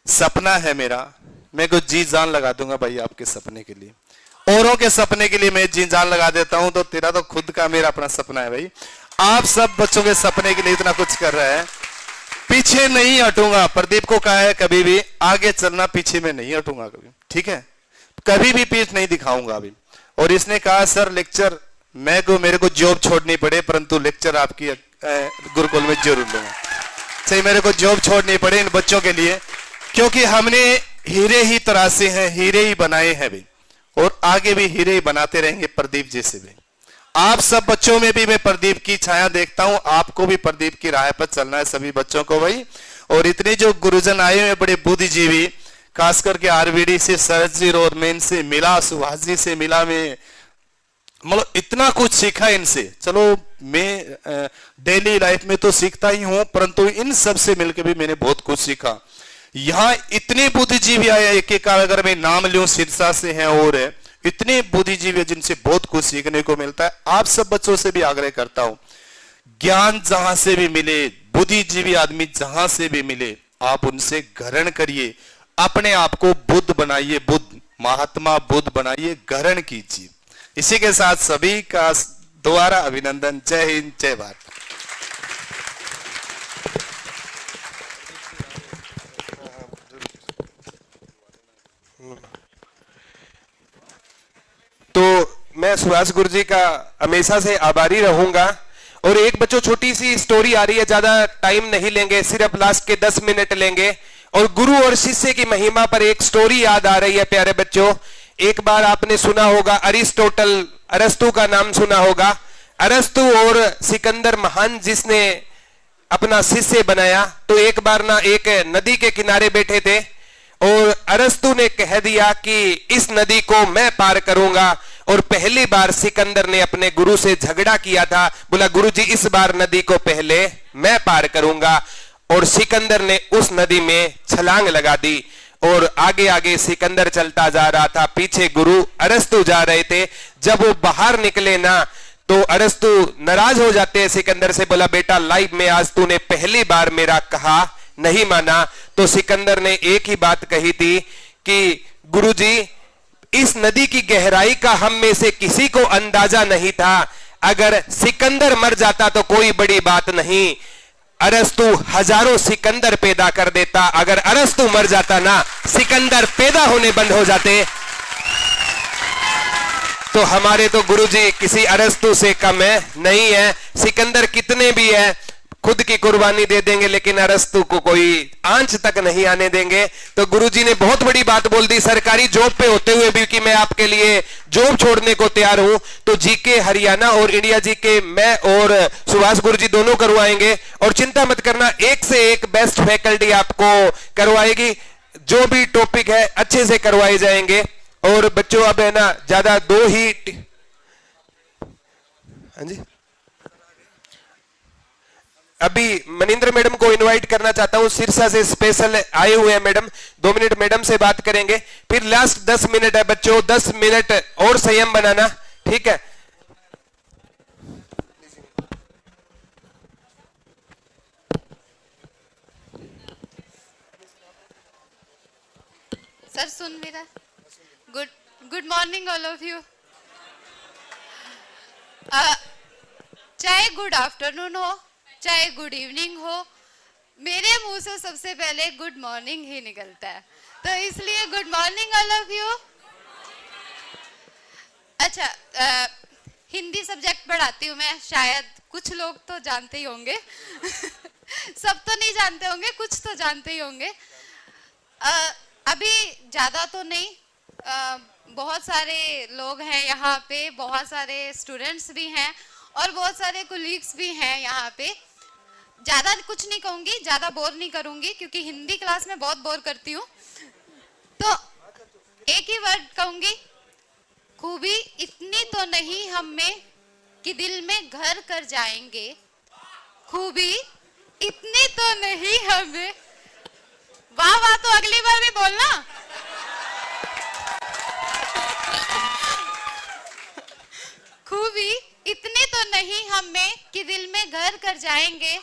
सपना है मेरा, मैं कुछ जी जान लगा दूंगा भाई आपके सपने के लिए, औरों के सपने के लिए मैं जी जान लगा देता हूं, तो तेरा तो खुद का मेरा अपना सपना है भाई। आप सब बच्चों के सपने के लिए इतना कुछ कर रहा है, पीछे नहीं हटूंगा। प्रदीप को कहा है कभी भी आगे चलना, पीछे में नहीं हटूंगा कभी, ठीक है, कभी भी पीठ नहीं दिखाऊंगा अभी। और इसने कहा सर लेक्चर मेरे को जॉब छोड़नी पड़े, परंतु लेक्चर आपकी गुरुकुल में जरूर लूंगा। सही, मेरे को जॉब छोड़नी पड़े इन बच्चों के लिए, क्योंकि हमने हीरे ही तरासे हैं, हीरे ही बनाए हैं भी, और आगे भी हीरे ही बनाते रहेंगे प्रदीप जैसे भी। आप सब बच्चों में भी मैं प्रदीप की छाया देखता हूं, आपको भी प्रदीप की राह पर चलना है सभी बच्चों को भाई। और इतने जो गुरुजन आए हुए बड़े बुद्धिजीवी, खास करके आरवीडी से, शरद जी रोडमैन से मिला, सुभाष जी से मिला, मैं मतलब इतना कुछ सीखा इनसे। चलो मैं डेली लाइफ में तो सीखता ही हूं, परंतु इन सब से मिलकर भी मैंने बहुत कुछ सीखा। यहाँ इतने बुद्धिजीवी आए, एक एक अगर मैं नाम लूं, सिरसा से हैं और इतने बुद्धिजीवी जिनसे बहुत कुछ सीखने को मिलता है। आप सब बच्चों से भी आग्रह करता हूं, ज्ञान जहां से भी मिले, बुद्धिजीवी आदमी जहां से भी मिले, आप उनसे ग्रहण करिए, अपने आप को बुद्ध बनाइए, बुद्ध महात्मा बुद्ध बनाइए, ग्रहण कीजिए। इसी के साथ सभी का दोबारा अभिनंदन। जय हिंद, जय भारत। तो मैं सुभाष गुरुजी का हमेशा से आभारी रहूंगा। और एक बच्चों छोटी सी स्टोरी आ रही है, ज्यादा टाइम नहीं लेंगे, सिर्फ लास्ट के 10 मिनट लेंगे। और गुरु और शिष्य की महिमा पर एक स्टोरी याद आ रही है प्यारे बच्चों। एक बार आपने सुना होगा अरिस्टोटल, अरस्तु का नाम सुना होगा। अरस्तु और सिकंदर महान जिसने अपना शिष्य बनाया, तो एक बार ना एक नदी के किनारे बैठे थे और अरस्तु ने कह दिया कि इस नदी को मैं पार करूंगा। और पहली बार सिकंदर ने अपने गुरु से झगड़ा किया था, बोला गुरुजी इस बार नदी को पहले मैं पार करूंगा। और सिकंदर ने उस नदी में छलांग लगा दी और आगे आगे सिकंदर चलता जा रहा था, पीछे गुरु अरस्तु जा रहे थे। जब वो बाहर निकले ना, तो अरस्तु नाराज हो जाते हैं सिकंदर से, बोला बेटा लाइफ में आज तूने पहली बार मेरा कहा नहीं माना। तो सिकंदर ने एक ही बात कही थी कि गुरुजी इस नदी की गहराई का हम में से किसी को अंदाजा नहीं था, अगर सिकंदर मर जाता तो कोई बड़ी बात नहीं, अरस्तु हजारों सिकंदर पैदा कर देता, अगर अरस्तु मर जाता ना, सिकंदर पैदा होने बंद हो जाते। तो हमारे तो गुरुजी किसी अरस्तु से कम है नहीं है, सिकंदर कितने भी है खुद की कुर्बानी दे देंगे, लेकिन अरस्तु को कोई आंच तक नहीं आने देंगे। तो गुरुजी ने बहुत बड़ी बात बोल दी, सरकारी जॉब पे होते हुए भी कि मैं आपके लिए जॉब छोड़ने को तैयार हूं। तो जीके हरियाणा और इंडिया जीके मैं और सुभाष गुरुजी दोनों करवाएंगे, और चिंता मत करना, एक से एक बेस्ट फैकल्टी आपको करवाएगी, जो भी टॉपिक है अच्छे से करवाए जाएंगे। और बच्चों अब है ना ज्यादा दो ही, हाँ जी, अभी मनिंद्र मैडम को इनवाइट करना चाहता हूं, सिरसा से स्पेशल आए हुए हैं मैडम, 2 मिनट मैडम से बात करेंगे, फिर लास्ट 10 मिनट है बच्चों, 10 मिनट और संयम बनाना, ठीक है। सर सुन भी रहा? Good morning all of you. चाहे गुड आफ्टरनून हो चाहे गुड इवनिंग हो, मेरे मुंह से सबसे पहले गुड मॉर्निंग ही निकलता है, तो इसलिए good morning all of you. अच्छा, हिंदी सब्जेक्ट पढ़ाती हूँ मैं, शायद कुछ लोग तो जानते ही होंगे सब तो नहीं जानते होंगे, कुछ तो जानते ही होंगे। अभी ज़्यादा तो नहीं, बहुत सारे लोग हैं यहाँ पे, बहुत सारे स्टूडेंट्स भी हैं और बहुत सारे कोलीग्स भी हैं यहाँ पे। ज़्यादा कुछ नहीं कहूँगी, ज़्यादा बोर नहीं करूँगी क्योंकि हिंदी क्लास में बहुत बोर करती हूँ, तो एक ही वर्ड कहूँगी, खूबी इतनी तो नहीं हम में कि दिल में घर कर जाएंगे, खूबी इतनी तो नहीं हमें। वाह वाह, तो अगली बार भी बोलना। खूबी इतनी तो नहीं हम में कि दिल में घर कर जाएंगे,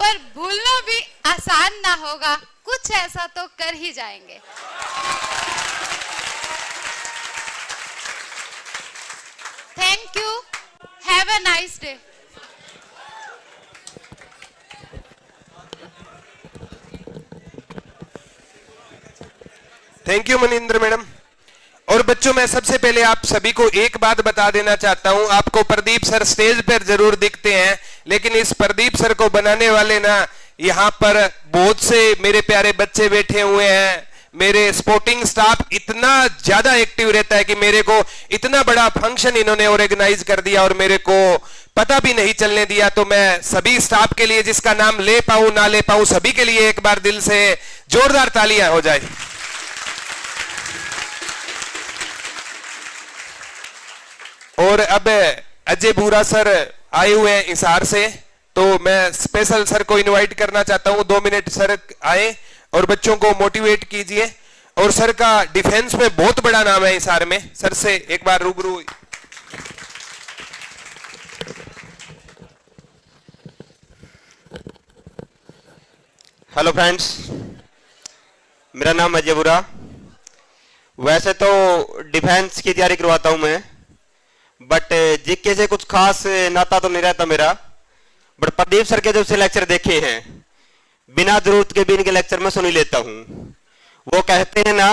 पर भूलना भी आसान ना होगा, कुछ ऐसा तो कर ही जाएंगे। Thank you, have a nice day. Thank you Maninder madam. और बच्चों, मैं सबसे पहले आप सभी को एक बात बता देना चाहता हूं, आपको प्रदीप सर स्टेज पर जरूर दिखते हैं, लेकिन इस प्रदीप सर को बनाने वाले ना यहाँ पर बहुत से मेरे प्यारे बच्चे बैठे हुए हैं। मेरे स्पोर्टिंग स्टाफ इतना ज्यादा एक्टिव रहता है कि मेरे को इतना बड़ा फंक्शन इन्होंने ऑर्गेनाइज कर दिया और मेरे को पता भी नहीं चलने दिया। तो मैं सभी स्टाफ के लिए, जिसका नाम ले पाऊं ना ले पाऊं, सभी के लिए एक बार दिल से जोरदार तालियां हो जाए। और अब अजय बूरा सर आए हुए हैं हिसार से, तो मैं स्पेशल सर को इनवाइट करना चाहता हूं, 2 मिनट सर आए और बच्चों को मोटिवेट कीजिए। और सर का डिफेंस में बहुत बड़ा नाम है हिसार में, सर से एक बार रूबरू। हेलो फ्रेंड्स, मेरा नाम अजय बुरा। वैसे तो डिफेंस की तैयारी करवाता हूं मैं, बट जीके से कुछ खास नाता तो नहीं रहता मेरा, बट प्रदीप सर के जब से लेक्चर देखे हैं, बिना जरूरत के भी इनके लेक्चर में सुन ही लेता हूं। वो कहते हैं ना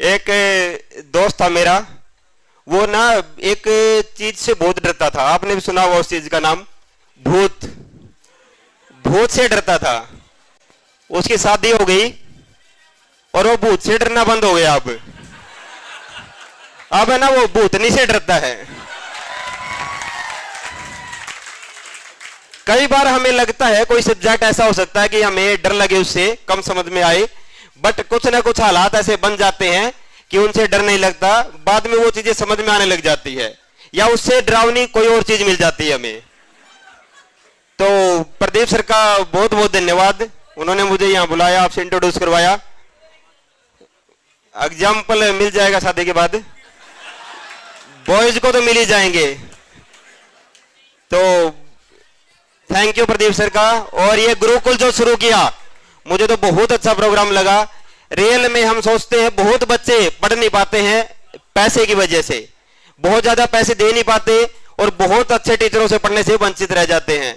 एक दोस्त था मेरा, वो ना एक चीज से बहुत डरता था, आपने भी सुना होगा उस चीज का नाम, भूत। भूत से डरता था। उसकी शादी हो गई और वो भूत से डरना बंद हो गया। अब है ना, वो भूतनी से डरता है। कई बार हमें लगता है कोई सब्जेक्ट ऐसा हो सकता है कि हमें डर लगे, उससे कम समझ में आए, बट कुछ ना कुछ हालात ऐसे बन जाते हैं कि उनसे डर नहीं लगता, बाद में वो चीजें समझ में आने लग जाती है, या उससे डरावनी कोई और चीज मिल जाती है हमें। तो प्रदीप सर का बहुत बहुत धन्यवाद, उन्होंने मुझे यहाँ बुलाया, आपसे इंट्रोड्यूस करवाया। एग्जाम्पल मिल जाएगा शादी के बाद, बॉयज को तो मिल ही जाएंगे। तो थैंक यू प्रदीप सर का। और ये गुरुकुल जो शुरू किया, मुझे तो बहुत अच्छा प्रोग्राम लगा। रियल में हम सोचते हैं बहुत बच्चे पढ़ नहीं पाते हैं पैसे की वजह से, बहुत ज्यादा पैसे दे नहीं पाते और बहुत अच्छे टीचरों से पढ़ने से वंचित रह जाते हैं।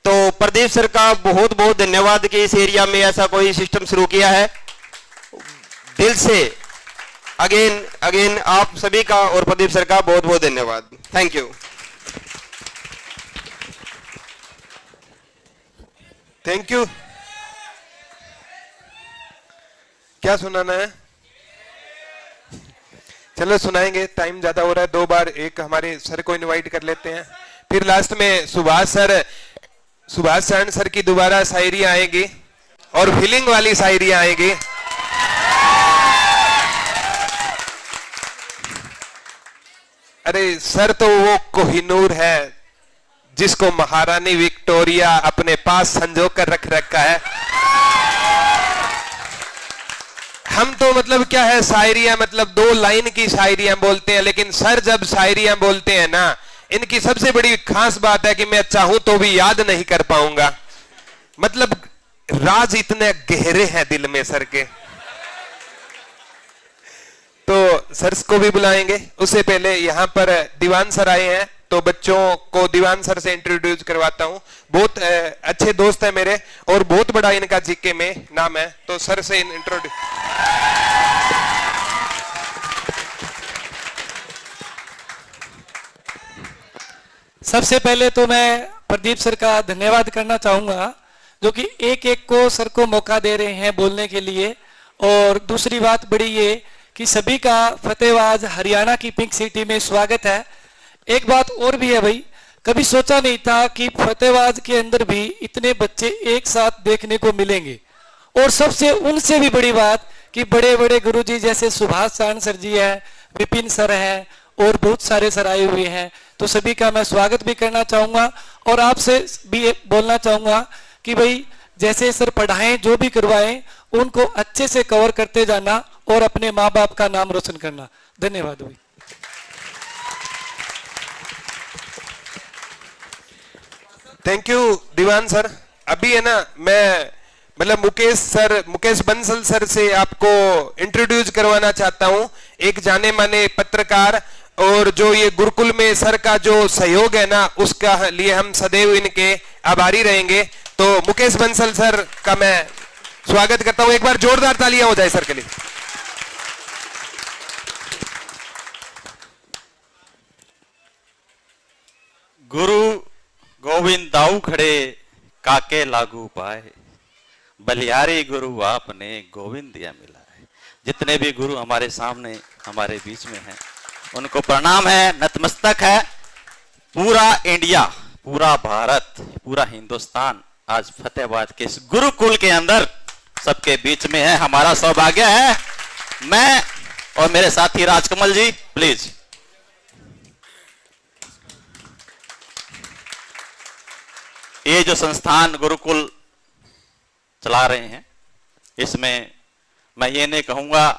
तो प्रदीप सर का बहुत बहुत धन्यवाद कि इस एरिया में ऐसा कोई सिस्टम शुरू किया है। दिल से अगेन आप सभी का और प्रदीप सर का बहुत बहुत धन्यवाद। Thank you. Thank you. क्या सुनाना है? चलो सुनाएंगे, टाइम ज्यादा हो रहा है। 2 बार एक हमारे सर को इनवाइट कर लेते हैं, फिर लास्ट में सुभाष शरण सर की दोबारा शायरी आएगी और फीलिंग वाली शायरी आएगी। अरे सर तो वो कोहिनूर है जिसको महारानी विक्टोरिया अपने पास संजो कर रख रखा है। हम तो मतलब क्या है, शायरियां मतलब 2 लाइन की शायरियां बोलते हैं, लेकिन सर जब शायरियां बोलते हैं ना, इनकी सबसे बड़ी खास बात है कि मैं चाहूं तो भी याद नहीं कर पाऊंगा। मतलब राज इतने गहरे हैं दिल में सर के। तो सर को भी बुलाएंगे, उससे पहले यहाँ पर दीवान सर आए हैं, तो बच्चों को दीवान सर से इंट्रोड्यूस करवाता हूँ। बहुत अच्छे दोस्त है मेरे और बहुत बड़ा इनका जीके में नाम है, तो सर से इंट्रोड्यूस। सबसे पहले तो मैं प्रदीप सर का धन्यवाद करना चाहूंगा, जो कि एक एक को सर को मौका दे रहे हैं बोलने के लिए। और दूसरी बात बड़ी ये कि सभी का फतेहाबाद हरियाणा की पिंक सिटी में स्वागत है। एक बात और भी है भाई, कभी सोचा नहीं था कि फतेहाबाद के अंदर भी इतने बच्चे एक साथ देखने को मिलेंगे। और सबसे उनसे भी बड़ी बात कि बड़े बड़े गुरुजी जैसे सुभाष चांद सर जी हैं, विपिन सर हैं और बहुत सारे सर आए हुए हैं, तो सभी का मैं स्वागत भी करना चाहूंगा। और आपसे भी बोलना चाहूंगा कि भाई जैसे सर पढ़ाएं, जो भी करवाएं, उनको अच्छे से कवर करते जाना और अपने माँ बाप का नाम रोशन करना। धन्यवाद भाई। Thank you Diwan sir. अभी है ना, मैं मतलब मुकेश बंसल सर से आपको इंट्रोड्यूस करवाना चाहता हूं, एक जाने माने पत्रकार, और जो ये गुरुकुल में सर का जो सहयोग है ना, उसका लिए हम सदैव इनके आभारी रहेंगे। तो मुकेश बंसल सर का मैं स्वागत करता हूं, एक बार जोरदार तालियां हो जाए सर के लिए। गुरु गोविंद दाऊ खड़े काके लागू पाए, बलिहारी गुरु आपने गोविंद दिया मिला है। जितने भी गुरु हमारे सामने हमारे बीच में हैं, उनको प्रणाम है, नतमस्तक है। पूरा इंडिया, पूरा भारत, पूरा हिंदुस्तान आज फतेहाबाद के इस गुरुकुल के अंदर सबके बीच में है। हमारा सौभाग्य है। मैं और मेरे साथी राजकमल जी, प्लीज। ये जो संस्थान गुरुकुल चला रहे हैं, इसमें मैं ये नहीं कहूंगा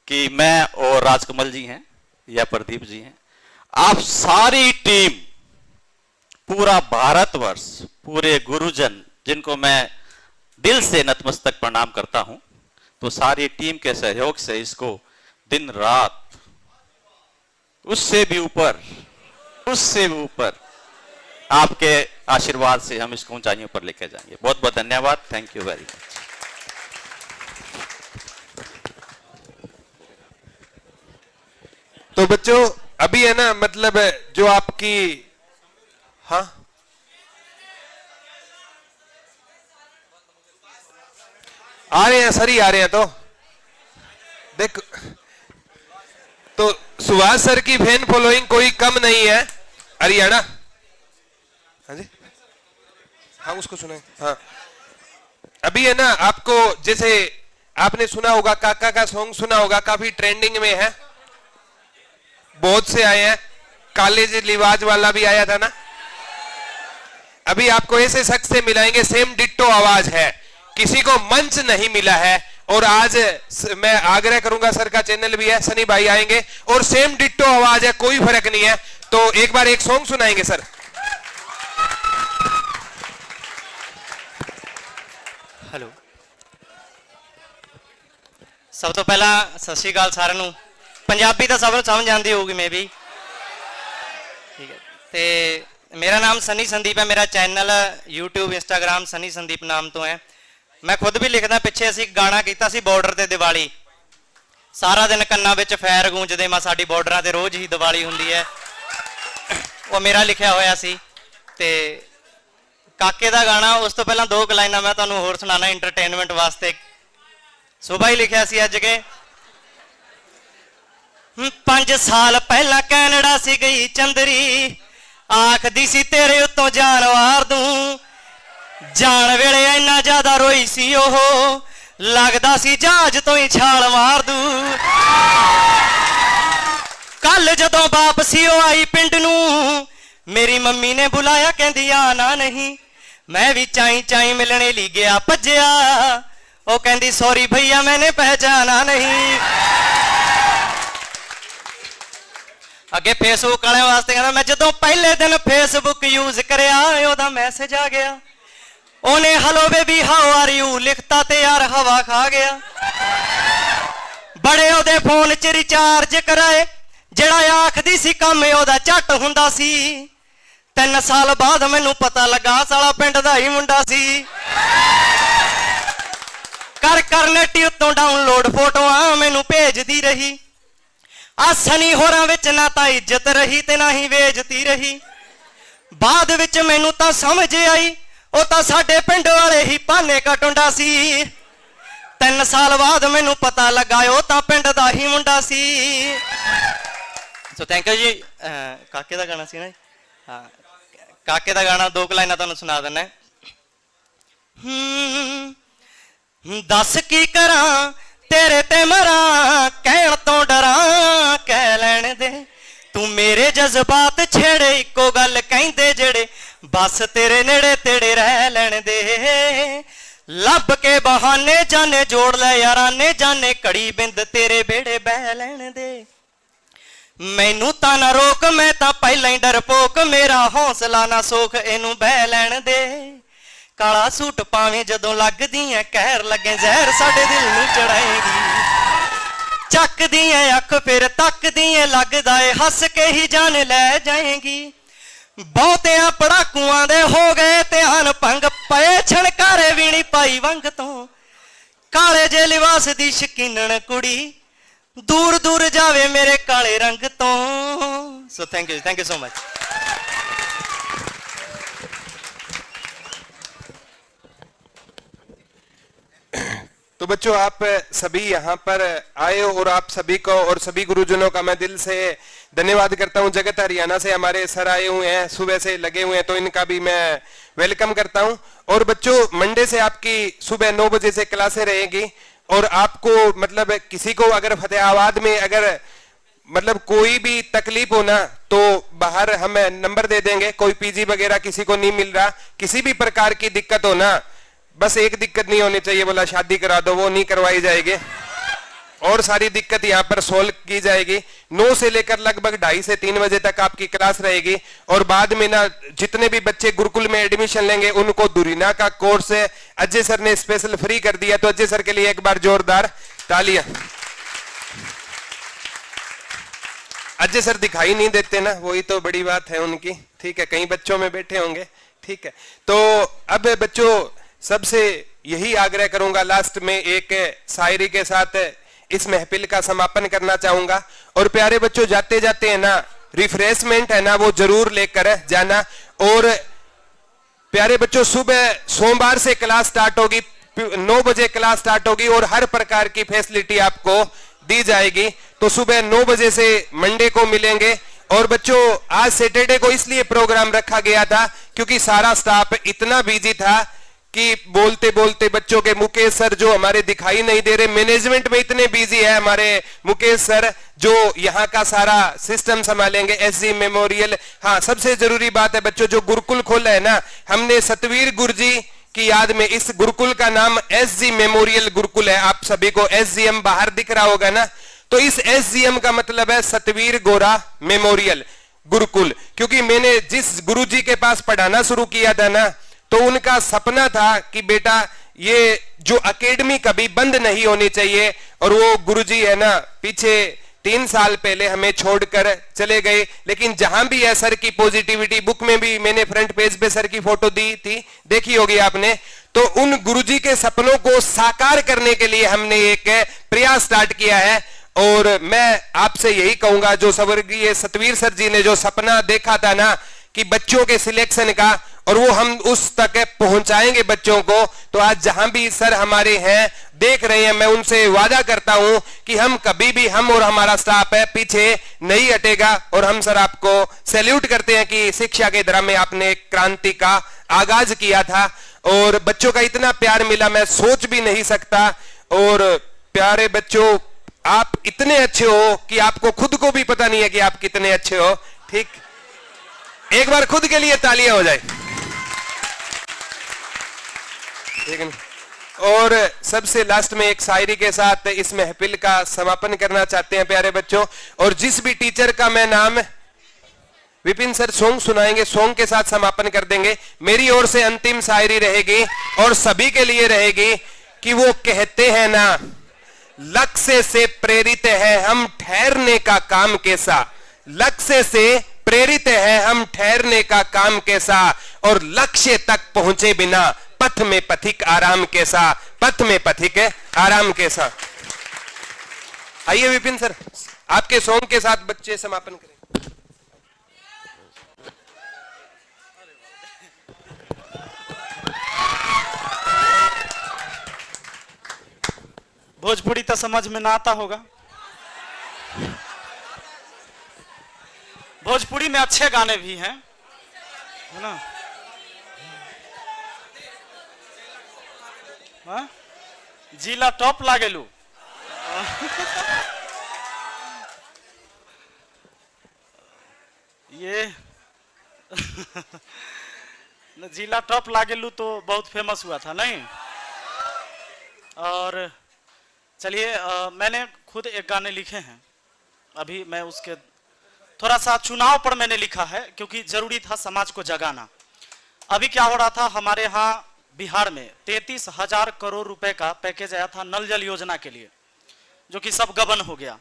कि मैं और राजकमल जी हैं या प्रदीप जी हैं। आप सारी टीम, पूरा भारतवर्ष, पूरे गुरुजन, जिनको मैं दिल से नतमस्तक प्रणाम करता हूं, तो सारी टीम के सहयोग से इसको दिन रात, उससे भी ऊपर आपके आशीर्वाद से हम इसको ऊंचाइयों पर लेकर जाएंगे। बहुत बहुत धन्यवाद। Thank you very much. तो बच्चों अभी है ना, मतलब जो आपकी, हाँ आ रहे हैं सर ही आ रहे हैं। तो देख, तो सुभाष सर की फैन फॉलोइंग कोई कम नहीं है हरियाणा। हाँ जी, हाँ उसको सुनाए। हाँ अभी है ना, आपको जैसे आपने सुना होगा, काका का सॉन्ग सुना होगा, काफी ट्रेंडिंग में है, बहुत से आए हैं, कॉलेज लिवाज वाला भी आया था ना। अभी आपको ऐसे शख्स से मिलाएंगे, सेम डिट्टो आवाज है, किसी को मंच नहीं मिला है। और आज मैं आग्रह करूंगा, सर का चैनल भी है, सनी भाई आएंगे और सेम डिट्टो आवाज है, कोई फर्क नहीं है। तो एक बार एक सॉन्ग सुनाएंगे सर। हेलो, सब तो पहला सत श्री अकाल साਰਿਆਂ ਨੂੰ। पंजाबी तो सब समझ आती होगी मे भी, ठीक है। तो मेरा नाम सनी संदीप है, मेरा channel YouTube Instagram Sunny Sandeep नाम तो है। मैं खुद भी लिखदा, पिछे असी गाना कीता सी बॉर्डर ते दिवाली, सारा दिन कन्ना विच फैर गूंजदे, मां साडी बॉर्डरां ते रोज ही दिवाली हुंदी है, वो मेरा लिखिया होया सी। ते काके दा गाना, उस तो पहला दो लाइनां मैं तुहानूं होर सुणाना इंटरटेनमेंट वास्ते। सुबह ही लिखिया सी अज के 5 साल पहला कैनेडा सी गई चंदरी, आखदी सी तेरे उत्तों जान वार दूं, जान वेले इन्ना ज्यादा रोई सी ओह, लगदा सी जहाज तो ही छाल मार दूं। कल जदों वापसी आई पिंड नूं, मेरी मम्मी ने बुलाया, कहंदी आना नहीं, मैं भी चाई चाई मिलने ली गया भज्जिया, ओ कहंदी सॉरी भैया मैंने पहचाना नहीं। अगे फेसबुक वाले वास्ते कहना, मैं जदों पहले दिन फेसबुक यूज करया, ओदा मैसेज आ गया, ਉਹਨੇ hello baby how are you ਲਿਖਤਾ ਤੇ ਯਾਰ ਹਵਾ ਖਾ ਗਿਆ। ਬੜੇ ਉਹਦੇ ਫੋਨ 'ਚ ਰਿਚਾਰਜ ਕਰਾਏ, ਜਿਹੜਾ ਆਖਦੀ ਸੀ ਕੰਮ ਉਹਦਾ ਝੱਟ ਹੁੰਦਾ ਸੀ। 3 ਸਾਲ ਬਾਅਦ ਮੈਨੂੰ ਪਤਾ ਲੱਗਾ ਸਾਲਾ ਪਿੰਡ ਦਾ ਹੀ ਮੁੰਡਾ ਸੀ। ਕਰ ਨੈਟ ਉੱਤੋਂ ਡਾਊਨਲੋਡ ਫੋਟੋਆਂ ਮੈਨੂੰ ਭੇਜਦੀ ਰਹੀ। ਆ ਸਨੀ ਹੋਰਾਂ ਵਿੱਚ ਨਾ ਤਾਂ ਇੱਜ਼ਤ ਰਹੀ ਤੇ ਨਾ ਹੀ ਵੇਚਤੀ ਰਹੀ। ਬਾਅਦ ਵਿੱਚ ਮੈਨੂੰ ਤਾਂ ਸਮਝ ਆਈ ਉਹ ਤਾਂ ਸਾਡੇ ਪਿੰਡ ਵਾਲੇ ਹੀ ਭਾਨੇ ਕਟੁੰਡਾ ਸੀ। 3 ਸਾਲ ਬਾਅਦ ਮੈਨੂੰ ਪਤਾ ਲੱਗਾ ਉਹ ਤਾਂ ਪਿੰਡ ਦਾ ਹੀ ਮੁੰਡਾ ਸੀ। ਸੋ ਥੈਂਕ ਯੂ ਜੀ। ਕਾਕੇ ਦਾ ਗਾਣਾ ਸੀ ਨਾ। ਹਾਂ, ਕਾਕੇ ਦਾ ਗਾਣਾ 2 ਲਾਈਨਾਂ ਤੁਹਾਨੂੰ ਸੁਣਾ ਦਿੰਦਾ। ਦੱਸ ਕੀ ਕਰਾਂ ਤੇਰੇ ਤੇ ਮਰਾਂ, ਕਹਿਣ ਤੋਂ ਡਰਾਂ ਕਹਿ ਲੈਣ ਦੇ। ਤੂੰ ਮੇਰੇ ਜਜ਼ਬਾਤ ਛੇੜੇ, ਇੱਕੋ ਗੱਲ ਕਹਿੰਦੇ ਜਿਹੜੇ, ਬਸ ਤੇਰੇ ਨੇੜੇ ਤੇੜੇ ਰਹਿ ਲੈਣ ਦੇ। ਲੱਭ ਕੇ ਬਹਾਨੇ ਜਾਣੇ ਜੋੜ ਲੈ ਯਾਰਾਂ ਨੇ ਜਾਣੇ, ਘੜੀ ਬਿੰਦ ਤੇਰੇ ਬੇੜੇ ਬਹਿ ਲੈਣ ਦੇ। ਮੈਨੂੰ ਤਾਂ ਨਾ ਰੋਕ ਮੈਂ ਤਾਂ ਪਹਿਲਾਂ ਹੀ ਡਰਪੋਕ, ਮੇਰਾ ਹੌਸਲਾ ਨਾ ਸੋਖ ਇਹਨੂੰ ਬਹਿ ਲੈਣ ਦੇ। ਕਾਲਾ ਸੂਟ ਪਾਵੇਂ ਜਦੋਂ ਲੱਗਦੀ ਐ ਕਹਿਰ ਲੱਗੇ ਜ਼ਹਿਰ ਸਾਡੇ ਦਿਲ ਨੂੰ ਚੜਾਏਗੀ। ਚੱਕਦੀ ਐ ਅੱਖ ਫਿਰ ਤੱਕਦੀ ਐ ਲੱਗਦਾ ਏ ਹੱਸ ਕੇ ਹੀ ਜਾਨ ਲੈ ਜਾਏਗੀ। ਬਹੁਤਿਆਂ ਪੜਾਕੂਆਂ ਦੇ ਹੋ ਗਏ ਧਿਆਨ ਭੰਗ, ਪਏ ਛਣਕਾਰੇ ਵੀਣੀ ਪਾਈ ਵੰਗ ਤੋਂ। ਕਾਲੇ ਜੇ ਲਿਬਾਸ ਦੀ ਸ਼ਕੀਨਣ ਕੁੜੀ, ਦੂਰ ਦੂਰ ਜਾਵੇ ਮੇਰੇ ਕਾਲੇ ਰੰਗ ਤੋਂ। So thank you so much. तो बच्चों, आप सभी यहाँ पर आए और आप सभी को और सभी गुरुजनों का मैं दिल से धन्यवाद करता हूँ। जगत हरियाणा से हमारे सर आए हुए हैं, सुबह से लगे हुए हैं, तो इनका भी मैं वेलकम करता हूँ। और बच्चों, मंडे से आपकी सुबह 9 बजे से क्लासें रहेगी और आपको मतलब किसी को अगर फतेहाबाद में अगर मतलब कोई भी तकलीफ हो ना तो बाहर हम नंबर दे देंगे। कोई पीजी वगैरह किसी को नहीं मिल रहा, किसी भी प्रकार की दिक्कत हो ना, बस एक दिक्कत नहीं होनी चाहिए, बोला शादी करा दो, वो नहीं करवाई जाएगी और सारी दिक्कत यहाँ पर सोल्व की जाएगी। 9 से लेकर लगभग 2:30 से 3 बजे तक आपकी क्लास रहेगी। और बाद में ना जितने भी बच्चे गुरुकुल में एडमिशन लेंगे उनको दुरीना का कोर्स अजय सर ने स्पेशल फ्री कर दिया, तो अजय सर के लिए एक बार जोरदार तालियां। अजय सर दिखाई नहीं देते ना, वही तो बड़ी बात है उनकी। ठीक है, कई बच्चों में बैठे होंगे। ठीक है, तो अब बच्चों सबसे यही आग्रह करूंगा, लास्ट में एक शायरी के साथ इस महफिल का समापन करना चाहूंगा। और प्यारे बच्चों, जाते जाते है ना रिफ्रेशमेंट है ना वो जरूर लेकर जाना। और प्यारे बच्चों, सुबह सोमवार से क्लास स्टार्ट होगी, 9 बजे क्लास स्टार्ट होगी और हर प्रकार की फैसिलिटी आपको दी जाएगी। तो सुबह 9 बजे से मंडे को मिलेंगे। और बच्चों, आज सैटरडे को इसलिए प्रोग्राम रखा गया था क्योंकि सारा स्टाफ इतना बिजी था कि बोलते बोलते बच्चों के मुकेश सर जो हमारे दिखाई नहीं दे रहे, मैनेजमेंट में इतने बिजी है हमारे मुकेश सर जो यहाँ का सारा सिस्टम संभालेंगे, एसजी मेमोरियल। हाँ, सबसे जरूरी बात है बच्चों, जो गुरुकुल खोला है ना हमने सतवीर गुरुजी की याद में, इस गुरुकुल का नाम एसजी मेमोरियल गुरुकुल है। आप सभी को एसजीएम बाहर दिख रहा होगा ना, तो इस एसजीएम का मतलब है सतवीर गोरा मेमोरियल गुरुकुल। क्योंकि मैंने जिस गुरुजी के पास पढ़ाना शुरू किया था ना, तो उनका सपना था कि बेटा ये जो एकेडमी कभी बंद नहीं होनी चाहिए। और वो गुरुजी है ना पीछे 3 साल पहले हमें छोड़कर चले गए, लेकिन जहां भी है सर की पॉजिटिविटी, बुक में भी मैंने फ्रंट पेज पे सर की फोटो दी थी, देखी होगी आपने। तो उन गुरुजी के सपनों को साकार करने के लिए हमने एक प्रयास स्टार्ट किया है। और मैं आपसे यही कहूंगा, जो स्वर्गीय सतवीर सर जी ने जो सपना देखा था ना कि बच्चों के सिलेक्शन का, और वो हम उस तक पहुंचाएंगे बच्चों को। तो आज जहां भी सर हमारे हैं देख रहे हैं, मैं उनसे वादा करता हूं कि हम कभी भी, हम और हमारा स्टाफ है, पीछे नहीं हटेगा। और हम सर आपको सैल्यूट करते हैं कि शिक्षा के दर में आपने एक क्रांति का आगाज किया था और बच्चों का इतना प्यार मिला मैं सोच भी नहीं सकता। और प्यारे बच्चों, आप इतने अच्छे हो कि आपको खुद को भी पता नहीं है कि आप कितने अच्छे हो। ठीक, एक बार खुद के लिए तालियां हो जाए। ठीक है। और सबसे लास्ट में एक शायरी के साथ इस महफिल का समापन करना चाहते हैं प्यारे बच्चों। और जिस भी टीचर का मैं नाम विपिन सर सॉन्ग सुनाएंगे, सॉन्ग के साथ समापन कर देंगे। मेरी ओर से अंतिम शायरी रहेगी और सभी के लिए रहेगी कि वो कहते हैं ना, लक्ष्य से प्रेरित है हम ठहरने का काम कैसा, लक्ष्य से प्रेरित है हम ठहरने का काम कैसा, और लक्ष्य तक पहुंचे बिना पथ में पथिक आराम कैसा, पथ में पथिक आराम कैसा। आइए विपिन सर, आपके सॉन्ग के साथ बच्चे समापन करें। भोजपुरी तो समझ में ना आता होगा। भोजपुरी में अच्छे गाने भी हैं, है ना? हाँ? जिला टॉप लागेलू। ये जिला टॉप लागेलू तो बहुत फेमस हुआ था नहीं? और चलिए, मैंने खुद एक गाने लिखे हैं, अभी मैं उसके थोड़ा सा चुनाव पर मैंने लिखा है क्योंकि जरूरी था समाज को जगाना। अभी क्या हो रहा था हमारे यहाँ बिहार में 33,000 करोड़ रुपए का पैकेज आया था नल जल योजना के लिए, जो कि सब गबन हो गया।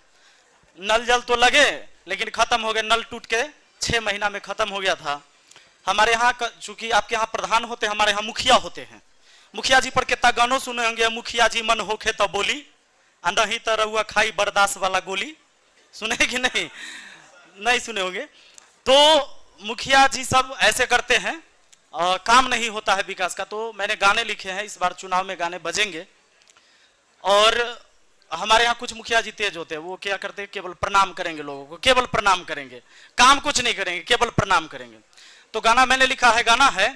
नल जल तो लगे लेकिन खत्म हो गए, नल टूट के 6 महीना में खत्म हो गया था। हमारे यहाँ चूंकि आपके यहाँ प्रधान होते, हमारे यहाँ मुखिया होते हैं। मुखिया जी पर कितना गानों सुने होंगे, मुखिया जी मन होखे तो बोली, नहीं तो रहुआ खाई बर्दाश्त वाला गोली, सुने कि नहीं? नहीं सुने होंगे। तो मुखिया जी सब ऐसे करते हैं, काम नहीं होता है विकास का। तो मैंने गाने लिखे हैं, इस बार चुनाव में गाने बजेंगे। और हमारे यहाँ कुछ मुखिया जी तेज होते हैं, वो क्या करते हैं, केवल प्रणाम करेंगे लोगों को, केवल प्रणाम करेंगे, काम कुछ नहीं करेंगे, केवल प्रणाम करेंगे। तो गाना मैंने लिखा है, गाना है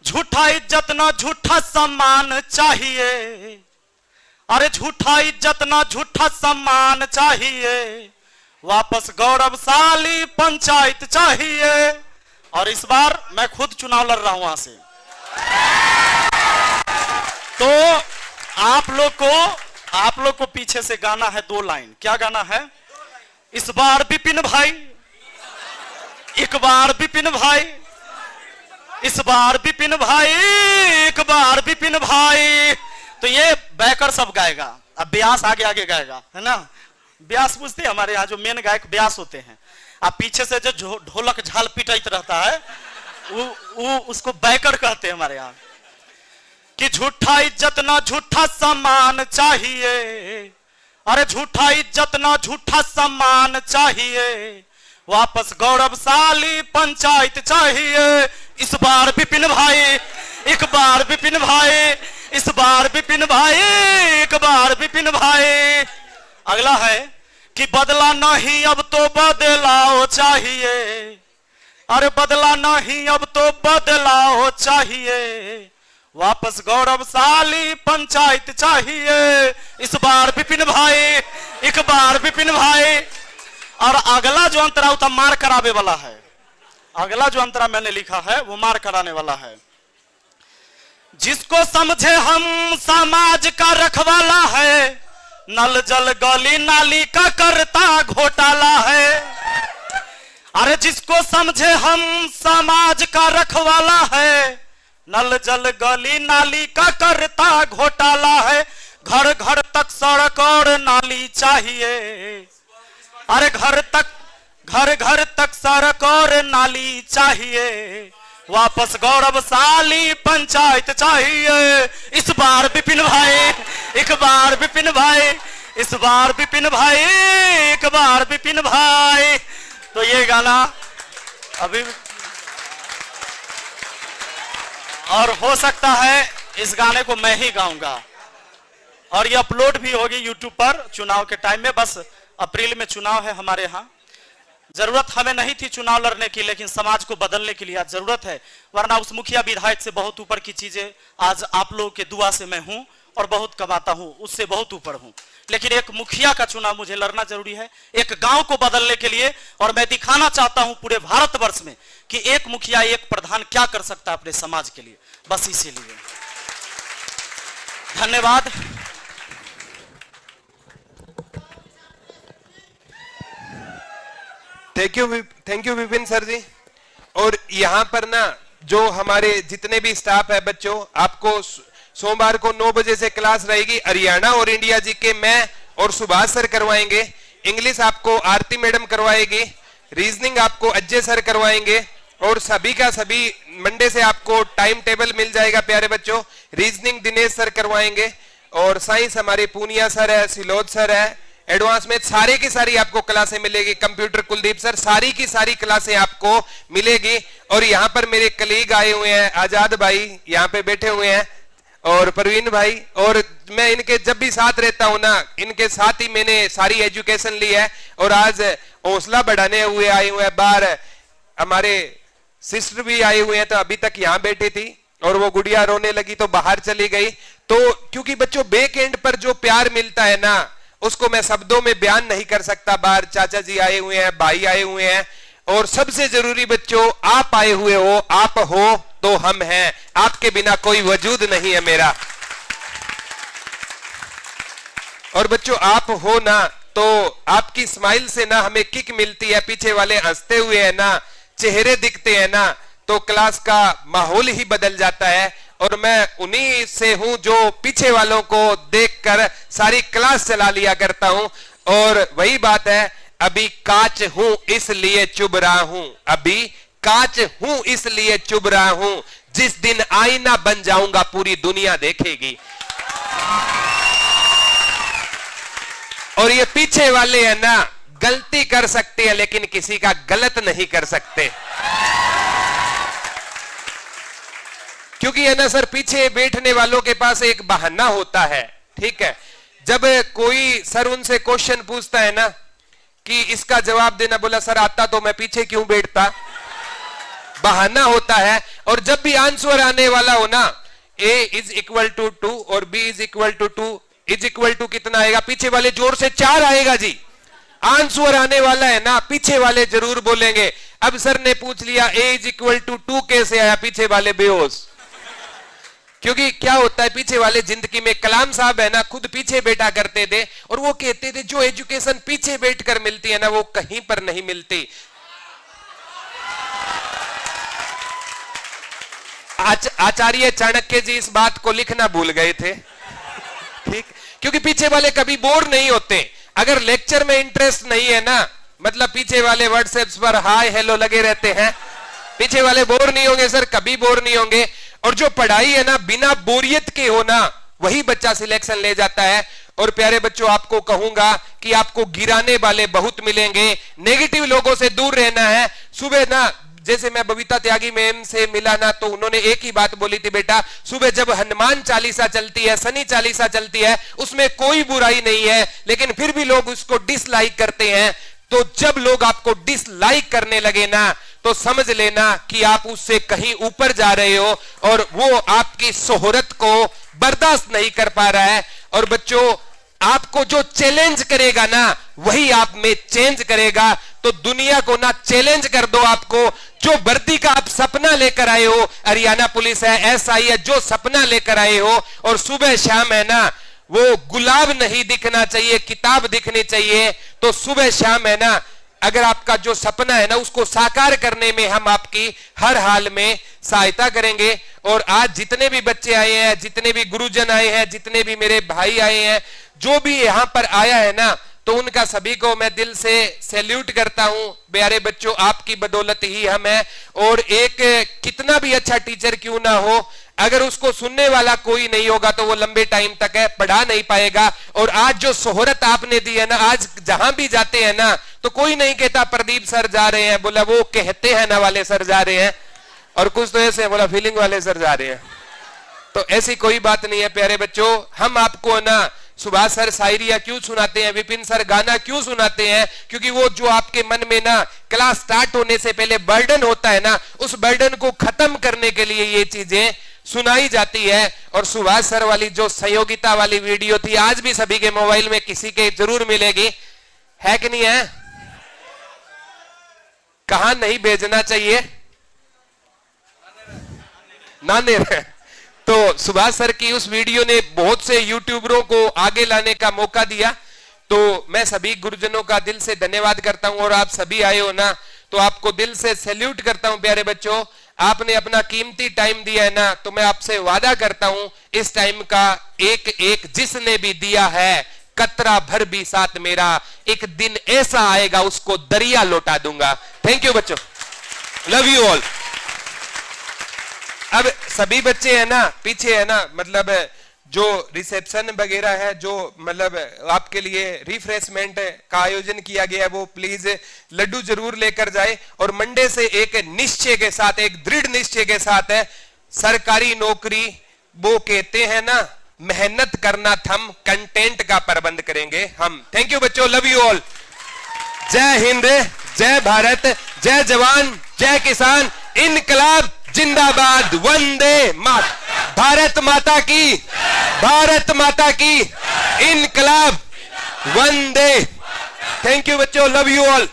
झूठा इज्जत ना झूठा सम्मान चाहिए, अरे झूठा इज्जत ना झूठा सम्मान चाहिए, वापस गौरवशाली पंचायत चाहिए। और इस बार मैं खुद चुनाव लड़ रहा हूं वहां से। तो आप लोग को पीछे से गाना है 2 लाइन। क्या गाना है? इस बार विपिन भाई, एक बार विपिन भाई, इस बार विपिन भाई, एक बार विपिन भाई। तो ये बैकर सब गाएगा, अब ब्यास आगे आगे गाएगा, है ना? ब्यास पूछते हैं हमारे यहाँ जो मेन गायक ब्यास होते हैं, अब पीछे से जो ढोलक झाल पिटाइत रहता है वो उसको बैकर कहते हैं हमारे यहाँ। कि झूठा इज्जत ना झूठा सम्मान चाहिए, अरे झूठा इज्जत ना झूठा सम्मान चाहिए, वापस गौरवशाली पंचायत चाहिए। इस बार विपिन भाई, एक बार विपिन भाई, इस बार विपिन भाई, एक बार विपिन भाई। अगला है कि बदला नहीं अब तो बदलाव चाहिए, अरे बदला नहीं अब तो बदलाव चाहिए, वापस गौरवशाली पंचायत चाहिए। इस बार विपिन भाई, एक बार विपिन भाई। और अगला जो अंतरा होता मार करावे वाला है, अगला जो अंतरा मैंने लिखा है वो मार कराने वाला है। जिसको समझे हम समाज का रखवाला है, नल जल गली नाली का करता घोटाला है। अरे जिसको समझे हम समाज का रखवाला है, नल जल गली नाली का करता घोटाला है। घर घर तक सड़क और नाली चाहिए, अरे घर घर तक सड़क और नाली चाहिए, वापस गौरवशाली पंचायत चाहिए। इस बार विपिन भाई, एक बार विपिन भाई, इस बार विपिन भाई, एक बार विपिन भाई। तो ये गाना अभी, और हो सकता है इस गाने को मैं ही गाऊंगा और ये अपलोड भी होगी यूट्यूब पर चुनाव के टाइम में। बस अप्रैल में चुनाव है हमारे यहाँ। जरूरत हमें नहीं थी चुनाव लड़ने की, लेकिन समाज को बदलने के लिए आज जरूरत है। वरना उस मुखिया विधायक से बहुत ऊपर की चीजें आज आप लोगों के दुआ से मैं हूं और बहुत कमाता हूं, उससे बहुत ऊपर हूं। लेकिन एक मुखिया का चुनाव मुझे लड़ना जरूरी है, एक गांव को बदलने के लिए। और मैं दिखाना चाहता हूं पूरे भारतवर्ष में कि एक मुखिया, एक प्रधान क्या कर सकता है अपने समाज के लिए। बस इसीलिए धन्यवाद। थैंक यू विपिन सर जी। और यहाँ पर ना जो हमारे जितने भी स्टाफ है बच्चों, आपको सोमवार को 9 बजे से क्लास रहेगी। हरियाणा और इंडिया जी के मैं और सुभाष सर करवाएंगे। इंग्लिश आपको आरती मैडम करवाएगी। रीजनिंग आपको अजय सर करवाएंगे। और सभी का सभी मंडे से आपको टाइम टेबल मिल जाएगा प्यारे बच्चों। रीजनिंग दिनेश सर करवाएंगे और साइंस हमारे पूनिया सर है, सिलोद सर है। एडवांस में सारे की सारी आपको क्लासें मिलेगी। कंप्यूटर कुलदीप सर, सारी की सारी क्लासें आपको मिलेगी। और यहाँ पर मेरे कलीग आए हुए हैं, आजाद भाई यहाँ पे बैठे हुए हैं और परवीन भाई, और मैं इनके जब भी साथ रहता हूं ना, इनके साथ ही मैंने सारी एजुकेशन ली है। और आज हौसला बढ़ाने हुए आए हुए हैं बाहर। हमारे सिस्टर भी आए हुए हैं, तो अभी तक यहाँ बैठी थी और वो गुड़िया रोने लगी तो बाहर चली गई। तो क्योंकि बच्चों बैक एंड पर जो प्यार मिलता है ना, उसको मैं शब्दों में बयान नहीं कर सकता। बाहर चाचा जी आए हुए हैं, भाई आए हुए हैं, और सबसे जरूरी बच्चों आप आए हुए हो। आप हो तो हम हैं, आपके बिना कोई वजूद नहीं है मेरा। और बच्चों आप हो ना, तो आपकी स्माइल से ना हमें किक मिलती है। पीछे वाले हंसते हुए है ना, चेहरे दिखते हैं ना, तो क्लास का माहौल ही बदल जाता है। और मैं उन्हीं से हूं जो पीछे वालों को देखकर सारी क्लास चला लिया करता हूं। और वही बात है, अभी कांच हूं इसलिए चुभ रहा हूं, अभी कांच हूं इसलिए चुभ रहा हूं, जिस दिन आईना बन जाऊंगा पूरी दुनिया देखेगी। और ये पीछे वाले है ना, गलती कर सकते हैं लेकिन किसी का गलत नहीं कर सकते। क्योंकि है ना सर, पीछे बैठने वालों के पास एक बहाना होता है, ठीक है। जब कोई सर उनसे क्वेश्चन पूछता है ना कि इसका जवाब देना, बोला सर आता तो मैं पीछे क्यों बैठता, बहाना होता है। और जब भी आंसर आने वाला हो ना, a इज इक्वल टू 2 और b is equal to 2 is equal to कितना आएगा, पीछे वाले जोर से 4 आएगा जी। आंसर आने वाला है ना, पीछे वाले जरूर बोलेंगे। अब सर ने पूछ लिया a इज इक्वल टू 2 कैसे आया, पीछे वाले बेहोश। क्योंकि क्या होता है, पीछे वाले जिंदगी में कलाम साहब है ना, खुद पीछे बैठा करते थे और वो कहते थे जो एजुकेशन पीछे बैठकर मिलती है ना, वो कहीं पर नहीं मिलती। आचार्य चाणक्य जी इस बात को लिखना भूल गए थे, ठीक। क्योंकि पीछे वाले कभी बोर नहीं होते। अगर लेक्चर में इंटरेस्ट नहीं है ना, मतलब पीछे वाले व्हाट्सएप पर हाय हेलो लगे रहते हैं, पीछे वाले बोर नहीं होंगे सर, कभी बोर नहीं होंगे। और जो पढ़ाई है ना, बिना बोरियत के हो ना, वही बच्चा सिलेक्शन ले जाता है। और प्यारे बच्चों, आपको कहूंगा कि आपको गिराने वाले बहुत मिलेंगे, नेगेटिव लोगों से दूर रहना है। सुबह ना, जैसे मैं बबीता त्यागी मैम से मिला ना, तो उन्होंने एक ही बात बोली थी, बेटा सुबह जब हनुमान चालीसा चलती है, शनि चालीसा चलती है, उसमें कोई बुराई नहीं है, लेकिन फिर भी लोग उसको डिसलाइक करते हैं। तो जब लोग आपको डिसलाइक करने लगे ना, तो समझ लेना कि आप उससे कहीं ऊपर जा रहे हो और वो आपकी शोहरत को बर्दाश्त नहीं कर पा रहा है। और बच्चों, आपको जो चैलेंज करेगा ना, वही आप में चेंज करेगा। तो दुनिया को ना चैलेंज कर दो। आपको जो वर्दी का आप सपना लेकर आए हो, हरियाणा पुलिस है, एसआई है, जो सपना लेकर आए हो, और सुबह शाम है ना, वो गुलाब नहीं दिखना चाहिए, किताब दिखनी चाहिए। तो सुबह शाम है ना, अगर आपका जो सपना है ना, उसको साकार करने में हम आपकी हर हाल में सहायता करेंगे। और आज जितने भी बच्चे आए हैं, जितने भी गुरुजन आए हैं, जितने भी मेरे भाई आए हैं, जो भी यहाँ पर आया है ना, तो उनका सभी को मैं दिल से सैल्यूट करता हूं। प्यारे बच्चों, आपकी बदौलत ही हम हैं। और एक कितना भी अच्छा टीचर क्यों ना हो, अगर उसको सुनने वाला कोई नहीं होगा तो वो लंबे टाइम तक है पढ़ा नहीं पाएगा। और आज जो शोहरत आपने दी है ना, आज जहां भी जाते हैं ना, तो कोई नहीं कहता प्रदीप सर जा रहे हैं, बोला वो कहते हैं ना वाले सर जा रहे हैं, और कुछ तो ऐसे बोला फीलिंग वाले सर जा रहे हैं। तो ऐसी कोई बात नहीं है प्यारे बच्चों। हम आपको ना सुभाष सर शायरिया क्यों सुनाते हैं, विपिन सर गाना क्यों सुनाते हैं, क्योंकि वो जो आपके मन में ना क्लास स्टार्ट होने से पहले बर्डन होता है ना, उस बर्डन को खत्म करने के लिए ये चीजें सुनाई जाती है। और सुभाष सर वाली जो सहयोगिता वाली वीडियो थी, आज भी सभी के मोबाइल में किसी के जरूर मिलेगी, है कि नहीं है? कहां नहीं भेजना चाहिए, नाने रहे। तो सुभाष सर की उस वीडियो ने बहुत से यूट्यूबरों को आगे लाने का मौका दिया। तो मैं सभी गुरुजनों का दिल से धन्यवाद करता हूं। और आप सभी आए हो ना, तो आपको दिल से सैल्यूट करता हूं प्यारे बच्चों। आपने अपना कीमती टाइम दिया है ना, तो मैं आपसे वादा करता हूं इस टाइम का एक एक जिसने भी दिया है कतरा भर भी साथ मेरा, एक दिन ऐसा आएगा उसको दरिया लौटा दूंगा। थैंक यू बच्चों, लव यू ऑल। अब सभी बच्चे हैं ना पीछे है ना, मतलब जो रिसेप्शन वगैरह है, जो मतलब आपके लिए रिफ्रेशमेंट का आयोजन किया गया है, वो प्लीज लड्डू जरूर लेकर जाए। और मंडे से एक निश्चय के साथ, एक दृढ़ निश्चय के साथ है, सरकारी नौकरी वो कहते हैं ना मेहनत करना थम, कंटेंट का प्रबंध करेंगे हम। थैंक यू बच्चों, लव यू ऑल। जय हिंद, जय भारत, जय जवान, जय किसान, इनकलाब जिंदाबाद, वंदे मातरम। भारत माता की, भारत माता की, इनकलाब, वंदे। थैंक यू बच्चों, लव यू ऑल।